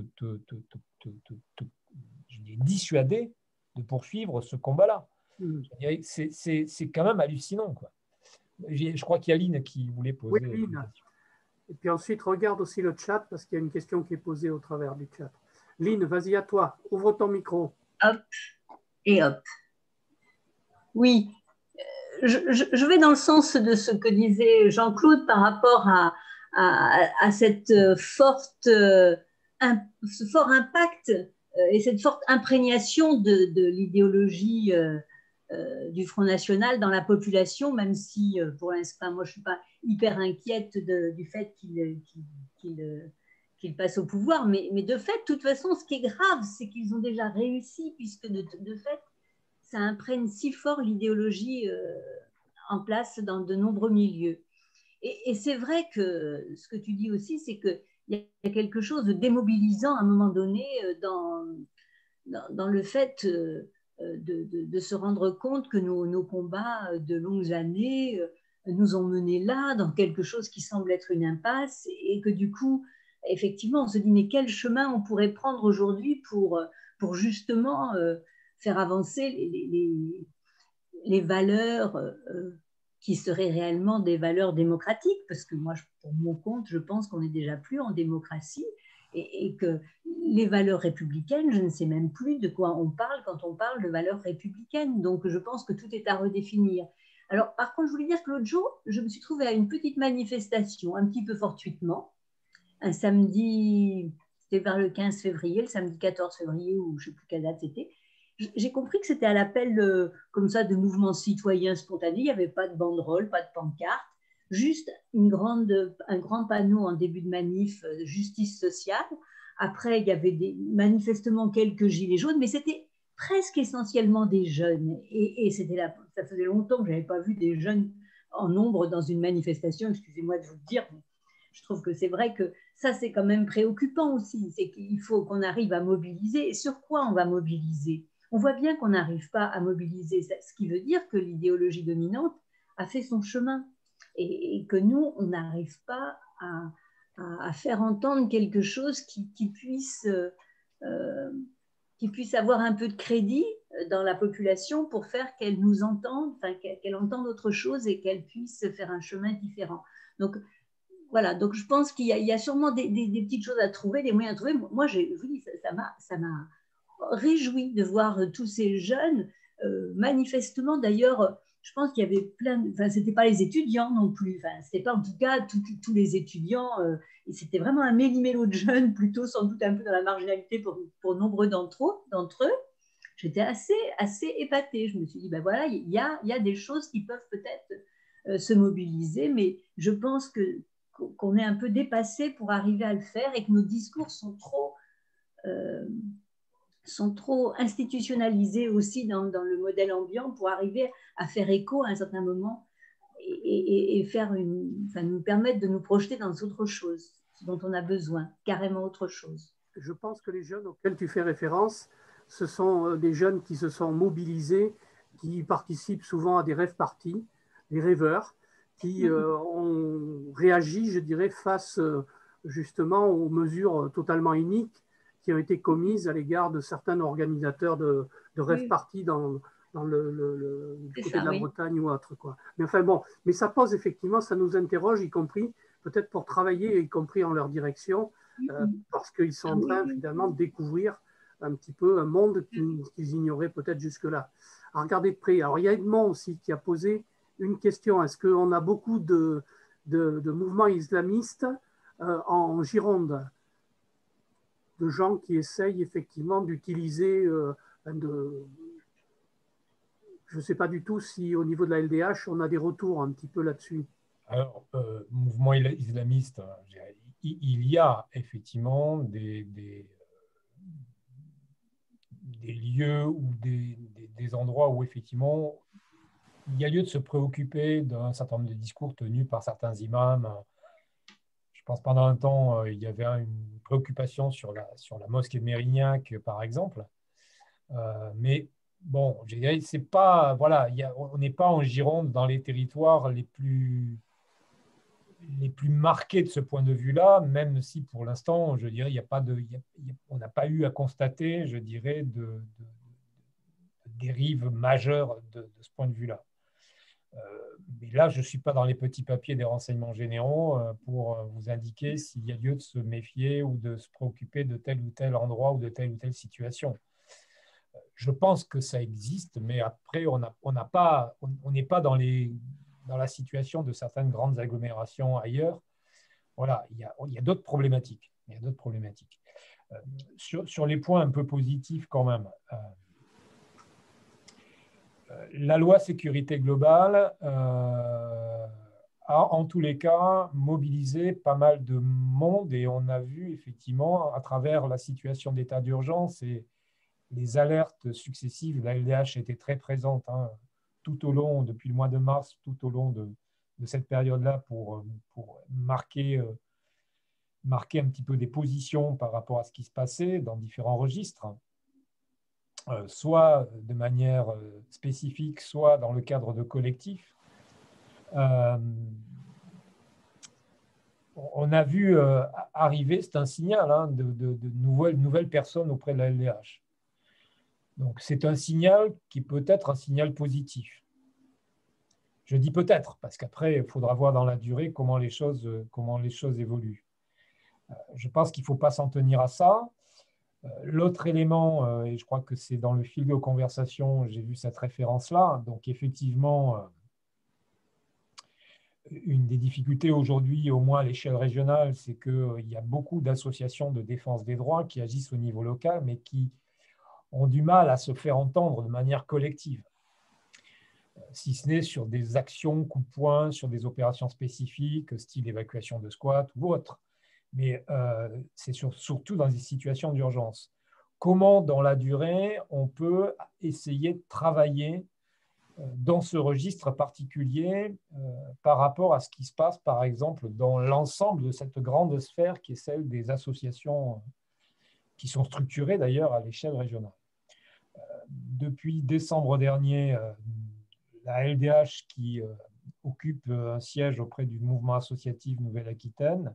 dissuader de poursuivre ce combat-là. C'est quand même hallucinant, quoi. Je crois qu'il y a Line qui voulait poser une question. Et puis ensuite, regarde aussi le chat parce qu'il y a une question qui est posée au travers du chat. Line, vas-y à toi, ouvre ton micro. Hop, et hop. Oui, je vais dans le sens de ce que disait Jean-Claude par rapport à cette ce fort impact et cette forte imprégnation de l'idéologie du Front National dans la population, même si pour l'instant, moi je ne suis pas hyper inquiète du fait qu'il passe au pouvoir, mais de fait, de toute façon, ce qui est grave, c'est qu'ils ont déjà réussi, puisque de fait, ça imprègne si fort l'idéologie en place dans de nombreux milieux. Et c'est vrai que ce que tu dis aussi, c'est qu'il y a quelque chose de démobilisant à un moment donné dans le fait de se rendre compte que nos combats de longues années nous ont menés là, dans quelque chose qui semble être une impasse, et que du coup, effectivement, on se dit, mais quel chemin on pourrait prendre aujourd'hui pour justement faire avancer les valeurs qui seraient réellement des valeurs démocratiques, parce que moi, pour mon compte, je pense qu'on n'est déjà plus en démocratie, et que les valeurs républicaines, je ne sais même plus de quoi on parle quand on parle de valeurs républicaines. Donc, je pense que tout est à redéfinir. Alors, par contre, je voulais dire que l'autre jour, je me suis trouvée à une petite manifestation, un petit peu fortuitement, un samedi, c'était vers le 15 février, le samedi 14 février, ou je ne sais plus quelle date c'était. J'ai compris que c'était à l'appel comme ça de mouvements citoyens spontanés. Il n'y avait pas de banderole, pas de pancarte, juste un grand panneau en début de manif, justice sociale. Après, il y avait manifestement quelques gilets jaunes, mais c'était presque essentiellement des jeunes. Et ça faisait longtemps que je n'avais pas vu des jeunes en nombre dans une manifestation, excusez-moi de vous le dire, mais je trouve que c'est vrai que ça, c'est quand même préoccupant aussi. C'est qu'il faut qu'on arrive à mobiliser. Et sur quoi on va mobiliser? On voit bien qu'on n'arrive pas à mobiliser, ce qui veut dire que l'idéologie dominante a fait son chemin et que nous, on n'arrive pas à faire entendre quelque chose qui puisse avoir un peu de crédit dans la population pour faire qu'elle nous entende, enfin, qu'elle entende autre chose et qu'elle puisse faire un chemin différent. Donc, voilà, donc je pense qu'il y a sûrement des petites choses à trouver, des moyens à trouver. Moi, je vous dis, ça m'a réjoui de voir tous ces jeunes. Manifestement, d'ailleurs, je pense qu'il y avait enfin, c'était pas les étudiants non plus, enfin, c'était pas en tout cas tous les étudiants, et c'était vraiment un méli-mélo de jeunes, plutôt sans doute un peu dans la marginalité pour nombreux d'entre eux. J'étais assez épatée. Je me suis dit, ben voilà, il y a des choses qui peuvent peut-être se mobiliser, mais je pense qu'on est un peu dépassé pour arriver à le faire et que nos discours sont trop institutionnalisés aussi dans le modèle ambiant pour arriver à faire écho à un certain moment et nous permettre de nous projeter dans autre chose, ce dont on a besoin, carrément autre chose. Je pense que les jeunes auxquels tu fais référence, ce sont des jeunes qui se sont mobilisés, qui participent souvent à des rêves-parties, des rêveurs, qui ont réagi, je dirais, face justement aux mesures totalement iniques qui ont été commises à l'égard de certains organisateurs de rêves-parties dans du côté de la Bretagne ou autre, quoi. Mais enfin bon, mais ça pose effectivement, ça nous interroge, y compris peut-être pour travailler, y compris en leur direction, parce qu'ils sont en train finalement de découvrir un petit peu un monde qu'ils ignoraient peut-être jusque-là. Alors regardez de près. Alors il y a Edmond aussi qui a posé une question. Est-ce qu'on a beaucoup de mouvements islamistes en Gironde, de gens qui essayent effectivement d'utiliser je ne sais pas du tout si au niveau de la LDH, on a des retours un petit peu là-dessus. Alors, mouvement islamiste, il y a effectivement des lieux ou des endroits où effectivement il y a lieu de se préoccuper d'un certain nombre de discours tenus par certains imams. Je pense pendant un temps, il y avait une préoccupation sur la mosquée de Mérignac, par exemple. Mais bon, je dirais, c'est pas, voilà, on n'est pas en Gironde dans les territoires les plus marqués de ce point de vue-là, même si pour l'instant, je dirais, on n'a pas eu à constater, je dirais, de dérive majeure de ce point de vue-là. Mais là, je ne suis pas dans les petits papiers des renseignements généraux pour vous indiquer s'il y a lieu de se méfier ou de se préoccuper de tel ou tel endroit ou de telle ou telle situation. Je pense que ça existe, mais après, on n'est pas dans la situation de certaines grandes agglomérations ailleurs. Voilà, il y a d'autres problématiques. Sur les points un peu positifs quand même, la loi sécurité globale a en tous les cas mobilisé pas mal de monde et on a vu effectivement à travers la situation d'état d'urgence et les alertes successives, la LDH était très présente tout au long, depuis le mois de mars, tout au long de cette période-là pour marquer un petit peu des positions par rapport à ce qui se passait dans différents registres. Soit de manière spécifique, soit dans le cadre de collectifs. On a vu arriver, c'est un signal de nouvelles personnes auprès de la LDH. Donc c'est un signal qui peut être un signal positif. Je dis peut-être, parce qu'après, il faudra voir dans la durée comment les choses évoluent. Je pense qu'il ne faut pas s'en tenir à ça. L'autre élément, et je crois que c'est dans le fil de conversation, j'ai vu cette référence-là, donc effectivement, une des difficultés aujourd'hui, au moins à l'échelle régionale, c'est qu'il y a beaucoup d'associations de défense des droits qui agissent au niveau local, mais qui ont du mal à se faire entendre de manière collective, si ce n'est sur des actions coup de poing, sur des opérations spécifiques, style évacuation de squat ou autre. Mais c'est surtout dans des situations d'urgence. Comment, dans la durée, on peut essayer de travailler dans ce registre particulier par rapport à ce qui se passe, par exemple, dans l'ensemble de cette grande sphère qui est celle des associations qui sont structurées d'ailleurs à l'échelle régionale. Depuis décembre dernier, la LDH qui occupe un siège auprès du mouvement associatif Nouvelle-Aquitaine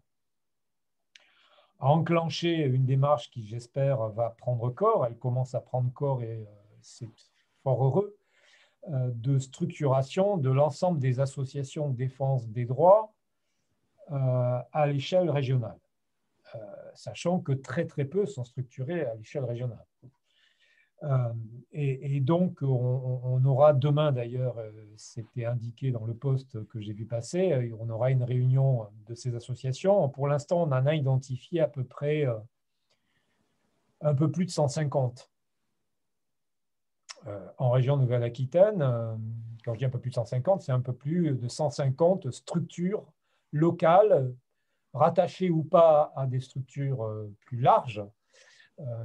a enclenché une démarche qui, j'espère, va prendre corps. Elle commence à prendre corps et c'est fort heureux, de structuration de l'ensemble des associations de défense des droits à l'échelle régionale, sachant que très peu sont structurés à l'échelle régionale. Et donc, on aura demain, d'ailleurs, c'était indiqué dans le post que j'ai vu passer, on aura une réunion de ces associations. Pour l'instant, on en a identifié à peu près un peu plus de 150. En région Nouvelle-Aquitaine, quand je dis un peu plus de 150, c'est un peu plus de 150 structures locales, rattachées ou pas à des structures plus larges,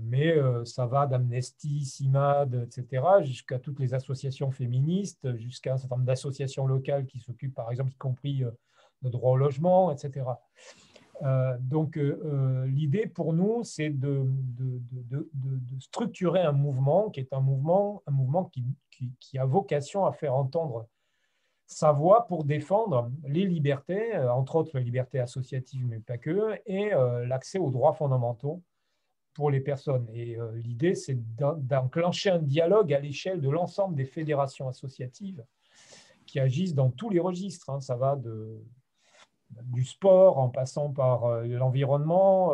mais ça va d'Amnesty, CIMAD, etc., jusqu'à toutes les associations féministes, jusqu'à un certain nombre d'associations locales qui s'occupent, par exemple, y compris de droit au logement, etc. Donc, l'idée pour nous, c'est de structurer un mouvement qui est un mouvement qui a vocation à faire entendre sa voix pour défendre les libertés, entre autres la liberté associative, mais pas que, et l'accès aux droits fondamentaux pour les personnes. Et l'idée, c'est d'enclencher un dialogue à l'échelle de l'ensemble des fédérations associatives qui agissent dans tous les registres. Hein. Ça va du sport en passant par l'environnement,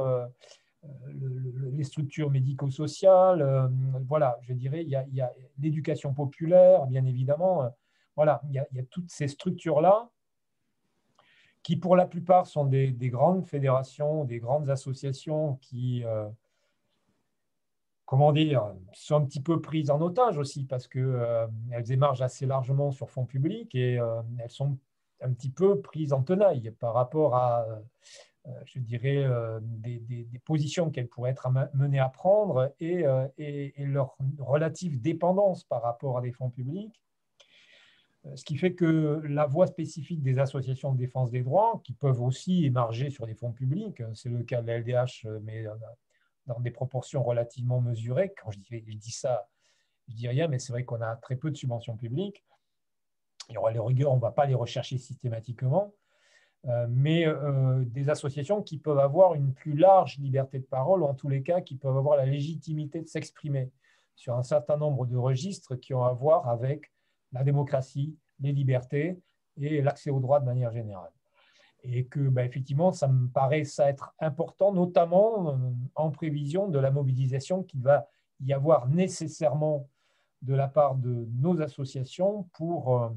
les structures médico-sociales. Voilà, je dirais, il y a l'éducation populaire, bien évidemment. Voilà, il y a toutes ces structures-là qui, pour la plupart, sont des grandes fédérations, des grandes associations qui, comment dire, sont un petit peu prises en otage aussi parce qu'elles émargent assez largement sur fonds publics et elles sont un petit peu prises en tenaille par rapport à, je dirais, des positions qu'elles pourraient être menées à prendre et leur relative dépendance par rapport à des fonds publics. Ce qui fait que la voie spécifique des associations de défense des droits, qui peuvent aussi émarger sur des fonds publics, c'est le cas de la LDH, mais dans des proportions relativement mesurées. Quand je dis ça, je dis rien, mais c'est vrai qu'on a très peu de subventions publiques. Il y aura les rigueurs, on ne va pas les rechercher systématiquement, mais des associations qui peuvent avoir une plus large liberté de parole, ou en tous les cas, qui peuvent avoir la légitimité de s'exprimer sur un certain nombre de registres qui ont à voir avec la démocratie, les libertés et l'accès aux droits de manière générale. Et que, effectivement, ça me paraît ça être important, notamment en prévision de la mobilisation qu'il va y avoir nécessairement de la part de nos associations pour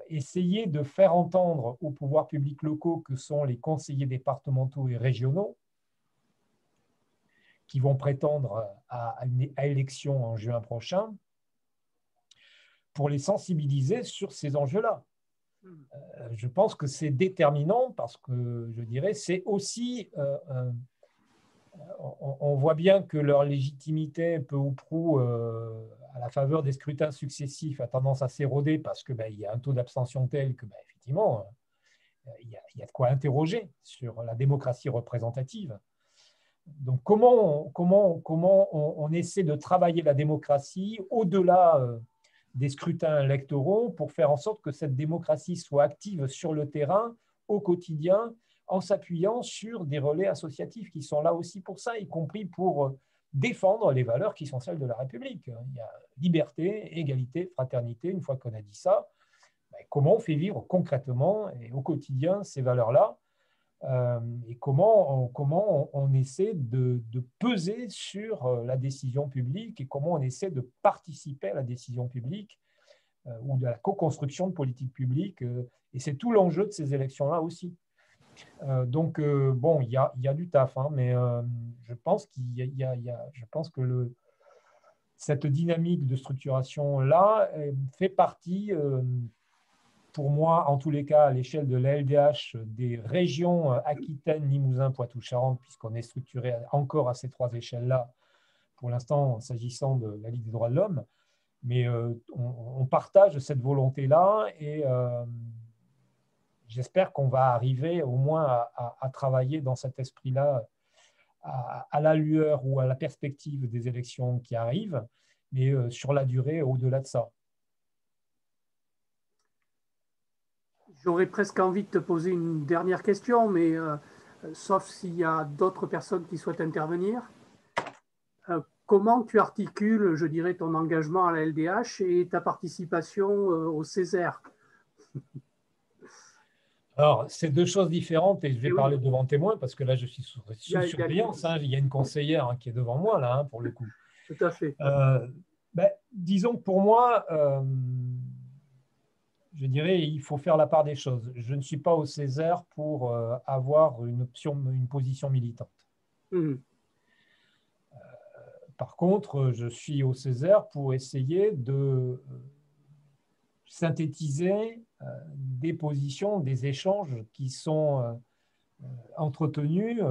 essayer de faire entendre aux pouvoirs publics locaux que sont les conseillers départementaux et régionaux qui vont prétendre à élection en juin prochain pour les sensibiliser sur ces enjeux-là. Je pense que c'est déterminant parce que, je dirais, c'est aussi, on voit bien que leur légitimité, peu ou prou, à la faveur des scrutins successifs, a tendance à s'éroder parce qu'il y a un taux d'abstention tel que, effectivement, il y a de quoi interroger sur la démocratie représentative. Donc, comment on essaie de travailler la démocratie au-delà des scrutins électoraux pour faire en sorte que cette démocratie soit active sur le terrain, au quotidien, en s'appuyant sur des relais associatifs qui sont là aussi pour ça, y compris pour défendre les valeurs qui sont celles de la République. Il y a liberté, égalité, fraternité. Une fois qu'on a dit ça, comment on fait vivre concrètement et au quotidien ces valeurs-là et comment on essaie de peser sur la décision publique et comment on essaie de participer à la décision publique ou de la co-construction de politiques publiques. Et c'est tout l'enjeu de ces élections-là aussi. Donc, bon, il y a du taf, hein, mais je pense je pense que cette dynamique de structuration-là fait partie, pour moi, en tous les cas, à l'échelle de la LDH, des régions Aquitaine, Limousin, Poitou-Charentes, puisqu'on est structuré encore à ces 3 échelles-là, pour l'instant, s'agissant de la Ligue des droits de l'homme. Mais on partage cette volonté-là et j'espère qu'on va arriver au moins à travailler dans cet esprit-là à la lueur ou à la perspective des élections qui arrivent, mais sur la durée, au-delà de ça. J'aurais presque envie de te poser une dernière question, mais sauf s'il y a d'autres personnes qui souhaitent intervenir. Comment tu articules, je dirais, ton engagement à la LDH et ta participation au Césaire? Alors, c'est 2 choses différentes et je vais parler devant témoin parce que là, je suis sous surveillance. Il y a une conseillère qui est devant moi, là, pour le coup. Tout à fait. Disons que pour moi, je dirais il faut faire la part des choses. Je ne suis pas au Césaire pour avoir une position militante. Mmh. Par contre, je suis au Césaire pour essayer de synthétiser des positions, des échanges qui sont entretenus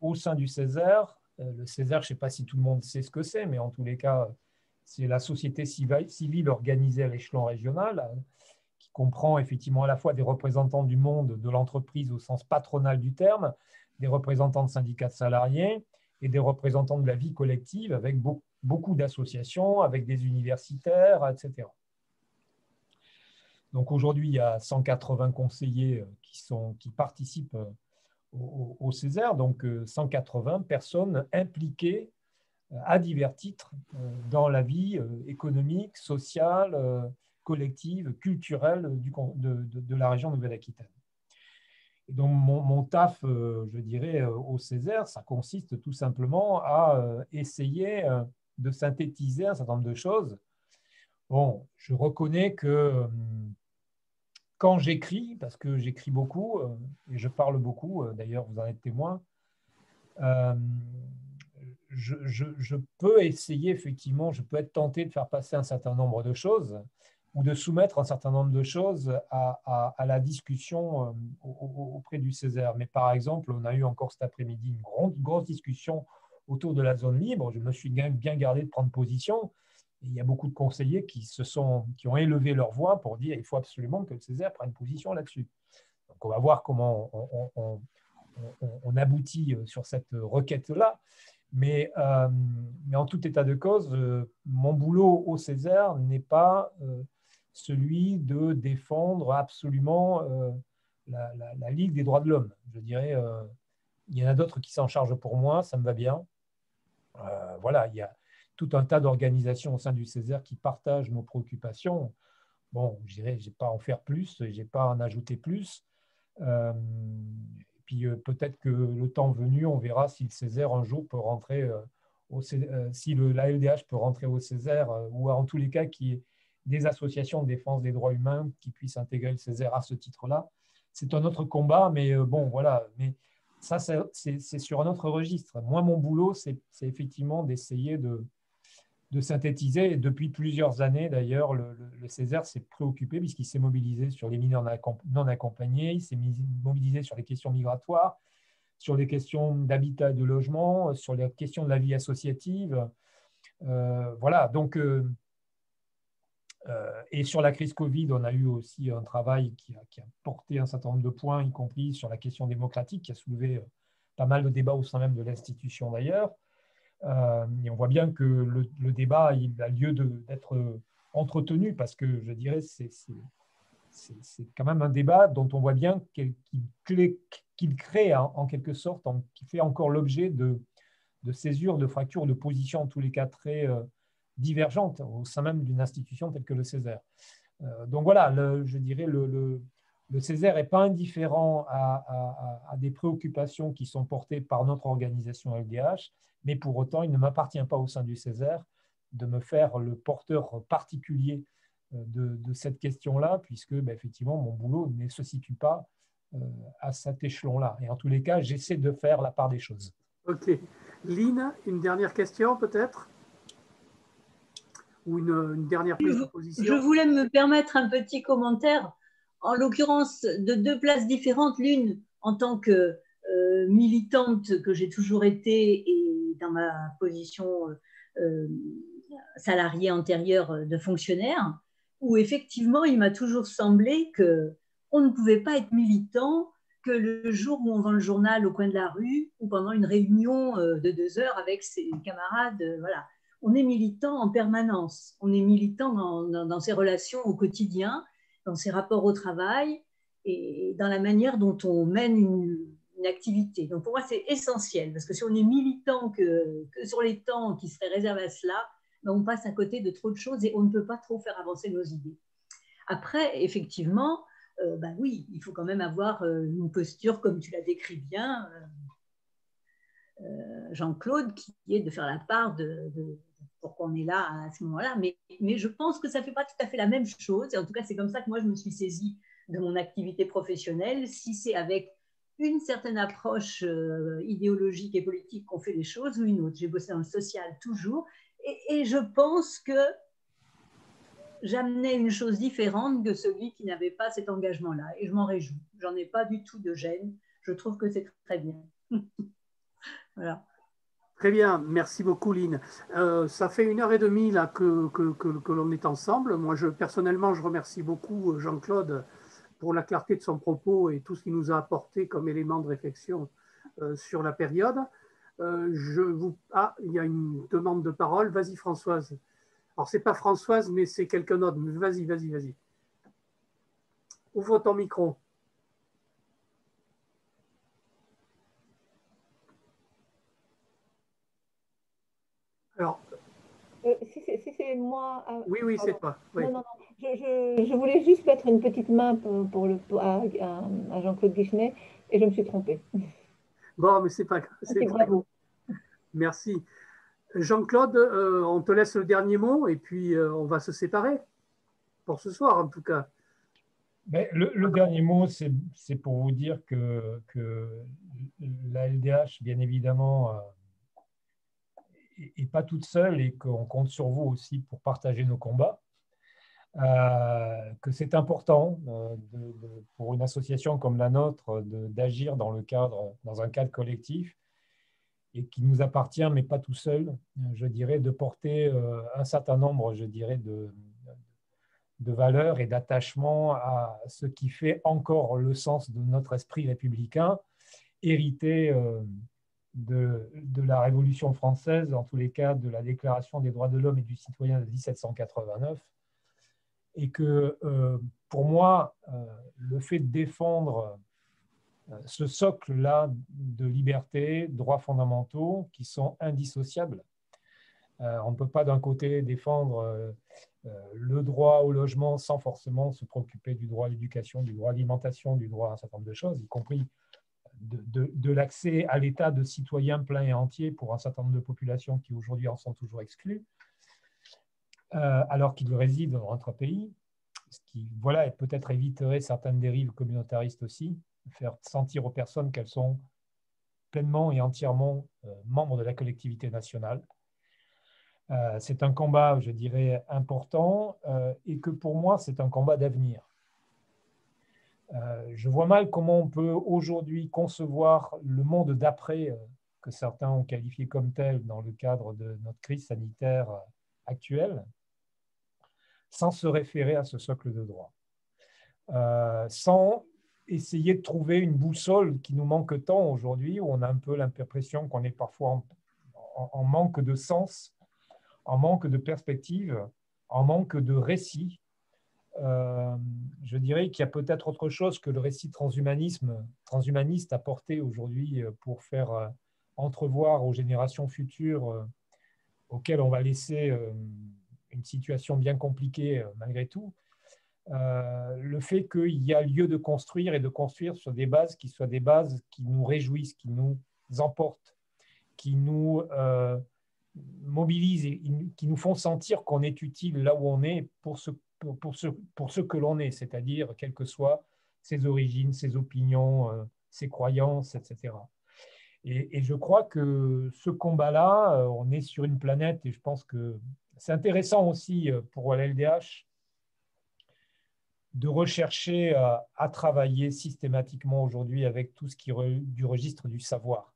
au sein du Césaire. Le Césaire, je ne sais pas si tout le monde sait ce que c'est, mais en tous les cas, c'est la société civile organisée à l'échelon régional, qui comprend effectivement à la fois des représentants du monde de l'entreprise au sens patronal du terme, des représentants de syndicats de salariés et des représentants de la vie collective avec beaucoup d'associations, avec des universitaires, etc. Donc aujourd'hui, il y a 180 conseillers qui participent au Césaire, donc 180 personnes impliquées à divers titres dans la vie économique, sociale, collective, culturelle de la région Nouvelle-Aquitaine. Et donc mon taf, je dirais, au Césaire, ça consiste tout simplement à essayer de synthétiser un certain nombre de choses. Bon, je reconnais que quand j'écris, parce que j'écris beaucoup et je parle beaucoup, d'ailleurs vous en êtes témoin, je peux essayer effectivement, je peux être tenté de faire passer un certain nombre de choses ou de soumettre un certain nombre de choses à la discussion auprès du Césaire. Mais par exemple, on a eu encore cet après-midi une grosse discussion autour de la zone libre. Je me suis bien gardé de prendre position. Et il y a beaucoup de conseillers qui ont élevé leur voix pour dire qu'il faut absolument que le Césaire prenne position là-dessus. Donc on va voir comment on aboutit sur cette requête-là. Mais en tout état de cause, mon boulot au Césaire n'est pas celui de défendre absolument la Ligue des droits de l'homme. Je dirais, il y en a d'autres qui s'en chargent pour moi, ça me va bien. Voilà, il y a tout un tas d'organisations au sein du Césaire qui partagent nos préoccupations. Bon, je dirais, je n'ai pas à en faire plus, je n'ai pas à en ajouter plus. Puis peut-être que le temps venu, on verra si le Césaire un jour peut rentrer, si la LDH peut rentrer au Césaire, ou en tous les cas qu'il y ait des associations de défense des droits humains qui puissent intégrer le Césaire à ce titre-là. C'est un autre combat, mais bon, voilà. Mais ça, c'est sur un autre registre. Moi, mon boulot, c'est effectivement d'essayer de synthétiser. Et depuis plusieurs années, d'ailleurs, le Césaire s'est préoccupé puisqu'il s'est mobilisé sur les mineurs non accompagnés, il s'est mobilisé sur les questions migratoires, sur les questions d'habitat et de logement, sur les questions de la vie associative. Voilà, donc, et sur la crise Covid, on a eu aussi un travail qui a porté un certain nombre de points, y compris sur la question démocratique, qui a soulevé pas mal de débats au sein même de l'institution d'ailleurs. Et on voit bien que le débat il a lieu d'être entretenu parce que je dirais c'est quand même un débat dont on voit bien qu'il crée en quelque sorte, qui fait encore l'objet de césures, de fractures, de positions en tous les cas très divergentes au sein même d'une institution telle que le Césaire. Donc voilà, je dirais le Césaire n'est pas indifférent à des préoccupations qui sont portées par notre organisation LDH, mais pour autant, il ne m'appartient pas au sein du Césaire de me faire le porteur particulier de cette question-là, puisque effectivement, mon boulot ne se situe pas à cet échelon-là. Et en tous les cas, j'essaie de faire la part des choses. Ok. Lynn, une dernière question peut-être? Ou une dernière prise de position? Je voulais me permettre un petit commentaire, en l'occurrence de deux places différentes. L'une en tant que militante que j'ai toujours été et dans ma position salariée antérieure de fonctionnaire, où effectivement il m'a toujours semblé qu'on ne pouvait pas être militant que le jour où on vend le journal au coin de la rue ou pendant une réunion de 2 heures avec ses camarades. Voilà. On est militant en permanence. On est militant dans ses relations au quotidien, dans ses rapports au travail et dans la manière dont on mène une activité. Donc pour moi, c'est essentiel parce que si on est militant que sur les temps qui seraient réservés à cela, on passe à côté de trop de choses et on ne peut pas trop faire avancer nos idées. Après, effectivement, oui, il faut quand même avoir une posture, comme tu l'as décrit bien, Jean-Claude, qui est de faire la part de pourquoi on est là à ce moment-là. Mais je pense que ça ne fait pas tout à fait la même chose. Et en tout cas, c'est comme ça que moi, je me suis saisie de mon activité professionnelle. Si c'est avec une certaine approche idéologique et politique qu'on fait les choses ou une autre. J'ai bossé dans le social toujours. Et je pense que j'amenais une chose différente que celui qui n'avait pas cet engagement-là. Et je m'en réjouis. J'en ai pas du tout de gêne. Je trouve que c'est très bien. Voilà. Très bien, merci beaucoup Lynn. Ça fait 1h30 là, que l'on est ensemble. Moi, personnellement, je remercie beaucoup Jean-Claude pour la clarté de son propos et tout ce qu'il nous a apporté comme élément de réflexion sur la période. Il y a une demande de parole. Vas-y Françoise. Alors, ce n'est pas Françoise, mais c'est quelqu'un d'autre. Vas-y. Ouvre ton micro. Alors, si c'est moi. oui, c'est toi. Oui. Non. Je voulais juste mettre une petite main à Jean-Claude Guichenet et je me suis trompée. Bon, mais c'est pas grave. Bravo. Merci. Jean-Claude, on te laisse le dernier mot et puis on va se séparer pour ce soir en tout cas. Mais le dernier mot, c'est pour vous dire que la LDH, bien évidemment, n'est pas toute seule et qu'on compte sur vous aussi pour partager nos combats. Que c'est important pour une association comme la nôtre d'agir dans un cadre collectif et qui nous appartient, mais pas tout seul, je dirais, de porter un certain nombre, je dirais, de valeurs et d'attachement à ce qui fait encore le sens de notre esprit républicain, hérité de la Révolution française, en tous les cas de la Déclaration des droits de l'homme et du citoyen de 1789, et que pour moi, le fait de défendre ce socle-là de liberté, droits fondamentaux qui sont indissociables. On ne peut pas d'un côté défendre le droit au logement sans forcément se préoccuper du droit à l'éducation, du droit à l'alimentation, du droit à un certain nombre de choses, y compris de l'accès à l'état de citoyen plein et entier pour un certain nombre de populations qui aujourd'hui en sont toujours exclues, alors qu'ils résident dans notre pays, ce qui peut-être éviterait certaines dérives communautaristes aussi, faire sentir aux personnes qu'elles sont pleinement et entièrement membres de la collectivité nationale. C'est un combat, je dirais, important et que pour moi, c'est un combat d'avenir. Je vois mal comment on peut aujourd'hui concevoir le monde d'après que certains ont qualifié comme tel dans le cadre de notre crise sanitaire actuelle, sans se référer à ce socle de droit, sans essayer de trouver une boussole qui nous manque tant aujourd'hui, où on a un peu l'impression qu'on est parfois en manque de sens, en manque de perspective, en manque de récit. Je dirais qu'il y a peut-être autre chose que le récit transhumaniste apporté aujourd'hui pour faire entrevoir aux générations futures auxquelles on va laisser une situation bien compliquée malgré tout, le fait qu'il y a lieu de construire et de construire sur des bases qui soient des bases qui nous réjouissent, qui nous emportent, qui nous mobilisent et qui nous font sentir qu'on est utile là où on est pour ce que l'on est, c'est-à-dire quelles que soient ses origines, ses opinions, ses croyances, etc. Et je crois que ce combat-là, on est sur une planète et je pense que c'est intéressant aussi pour l'LDH de rechercher à travailler systématiquement aujourd'hui avec tout ce qui est du registre du savoir.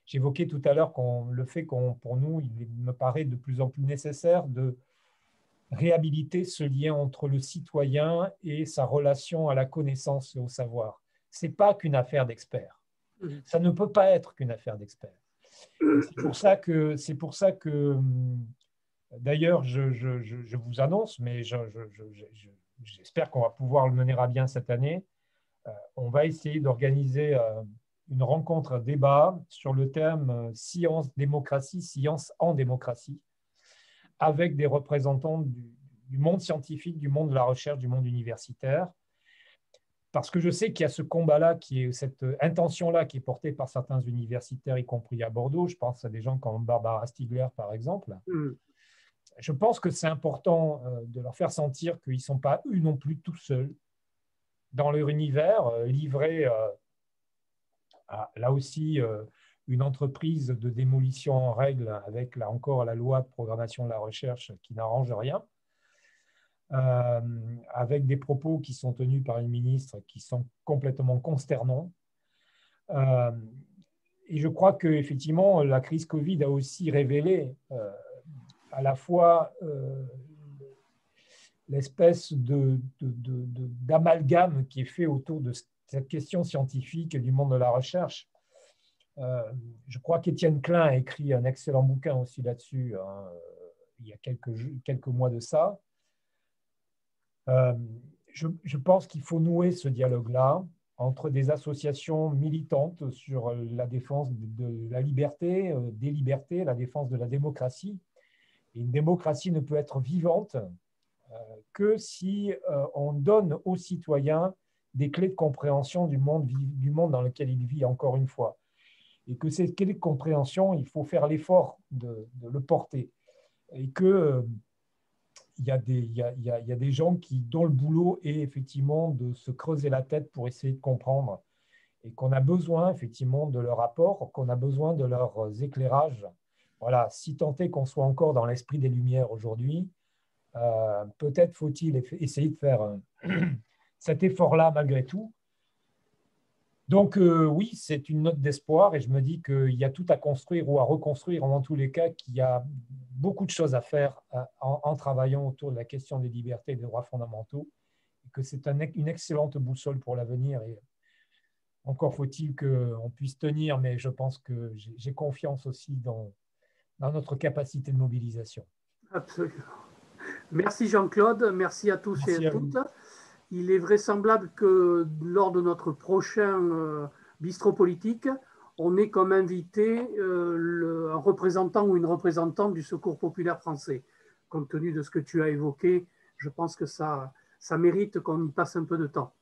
J'évoquais tout à l'heure le fait pour nous, il me paraît de plus en plus nécessaire de réhabiliter ce lien entre le citoyen et sa relation à la connaissance et au savoir. Ce n'est pas qu'une affaire d'experts. Ça ne peut pas être qu'une affaire d'experts. C'est pour ça que d'ailleurs, je vous annonce, mais j'espère qu'on va pouvoir le mener à bien cette année. On va essayer d'organiser une rencontre, un débat sur le thème science, démocratie, science en démocratie, avec des représentants du monde scientifique, du monde de la recherche, du monde universitaire. Parce que je sais qu'il y a ce combat-là, cette intention-là qui est portée par certains universitaires, y compris à Bordeaux. Je pense à des gens comme Barbara Stiegler, par exemple. Je pense que c'est important de leur faire sentir qu'ils ne sont pas, eux non plus, tout seuls dans leur univers, livrés à, là aussi, une entreprise de démolition en règle avec, là encore, la loi de programmation de la recherche qui n'arrange rien, avec des propos qui sont tenus par une ministre qui sont complètement consternants. Et je crois qu'effectivement, la crise Covid a aussi révélé à la fois l'espèce d'amalgame qui est fait autour de cette question scientifique et du monde de la recherche. Je crois qu'Étienne Klein a écrit un excellent bouquin aussi là-dessus, il y a quelques mois de ça. Je pense qu'il faut nouer ce dialogue-là entre des associations militantes sur la défense de la liberté, des libertés, la défense de la démocratie. Et une démocratie ne peut être vivante que si on donne aux citoyens des clés de compréhension du monde dans lequel il vit, encore une fois. Et que ces clés de compréhension, il faut faire l'effort de le porter. Et que il y a des gens dont le boulot est effectivement de se creuser la tête pour essayer de comprendre et qu'on a besoin effectivement de leur apport, qu'on a besoin de leurs éclairages. Voilà, si tant est qu'on soit encore dans l'esprit des Lumières aujourd'hui, peut-être faut-il essayer de faire cet effort-là malgré tout. Donc oui, c'est une note d'espoir et je me dis qu'il y a tout à construire ou à reconstruire, en tous les cas, qu'il y a beaucoup de choses à faire en travaillant autour de la question des libertés et des droits fondamentaux, et que c'est une excellente boussole pour l'avenir. Et encore faut-il qu'on puisse tenir, mais je pense que j'ai confiance aussi dans notre capacité de mobilisation. Absolument. Merci Jean-Claude, merci à tous et à toutes. Il est vraisemblable que lors de notre prochain bistrot politique, on ait comme invité un représentant ou une représentante du Secours populaire français. Compte tenu de ce que tu as évoqué, je pense que ça mérite qu'on y passe un peu de temps.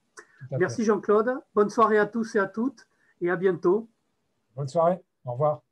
Merci Jean-Claude, bonne soirée à tous et à toutes et à bientôt. Bonne soirée, au revoir.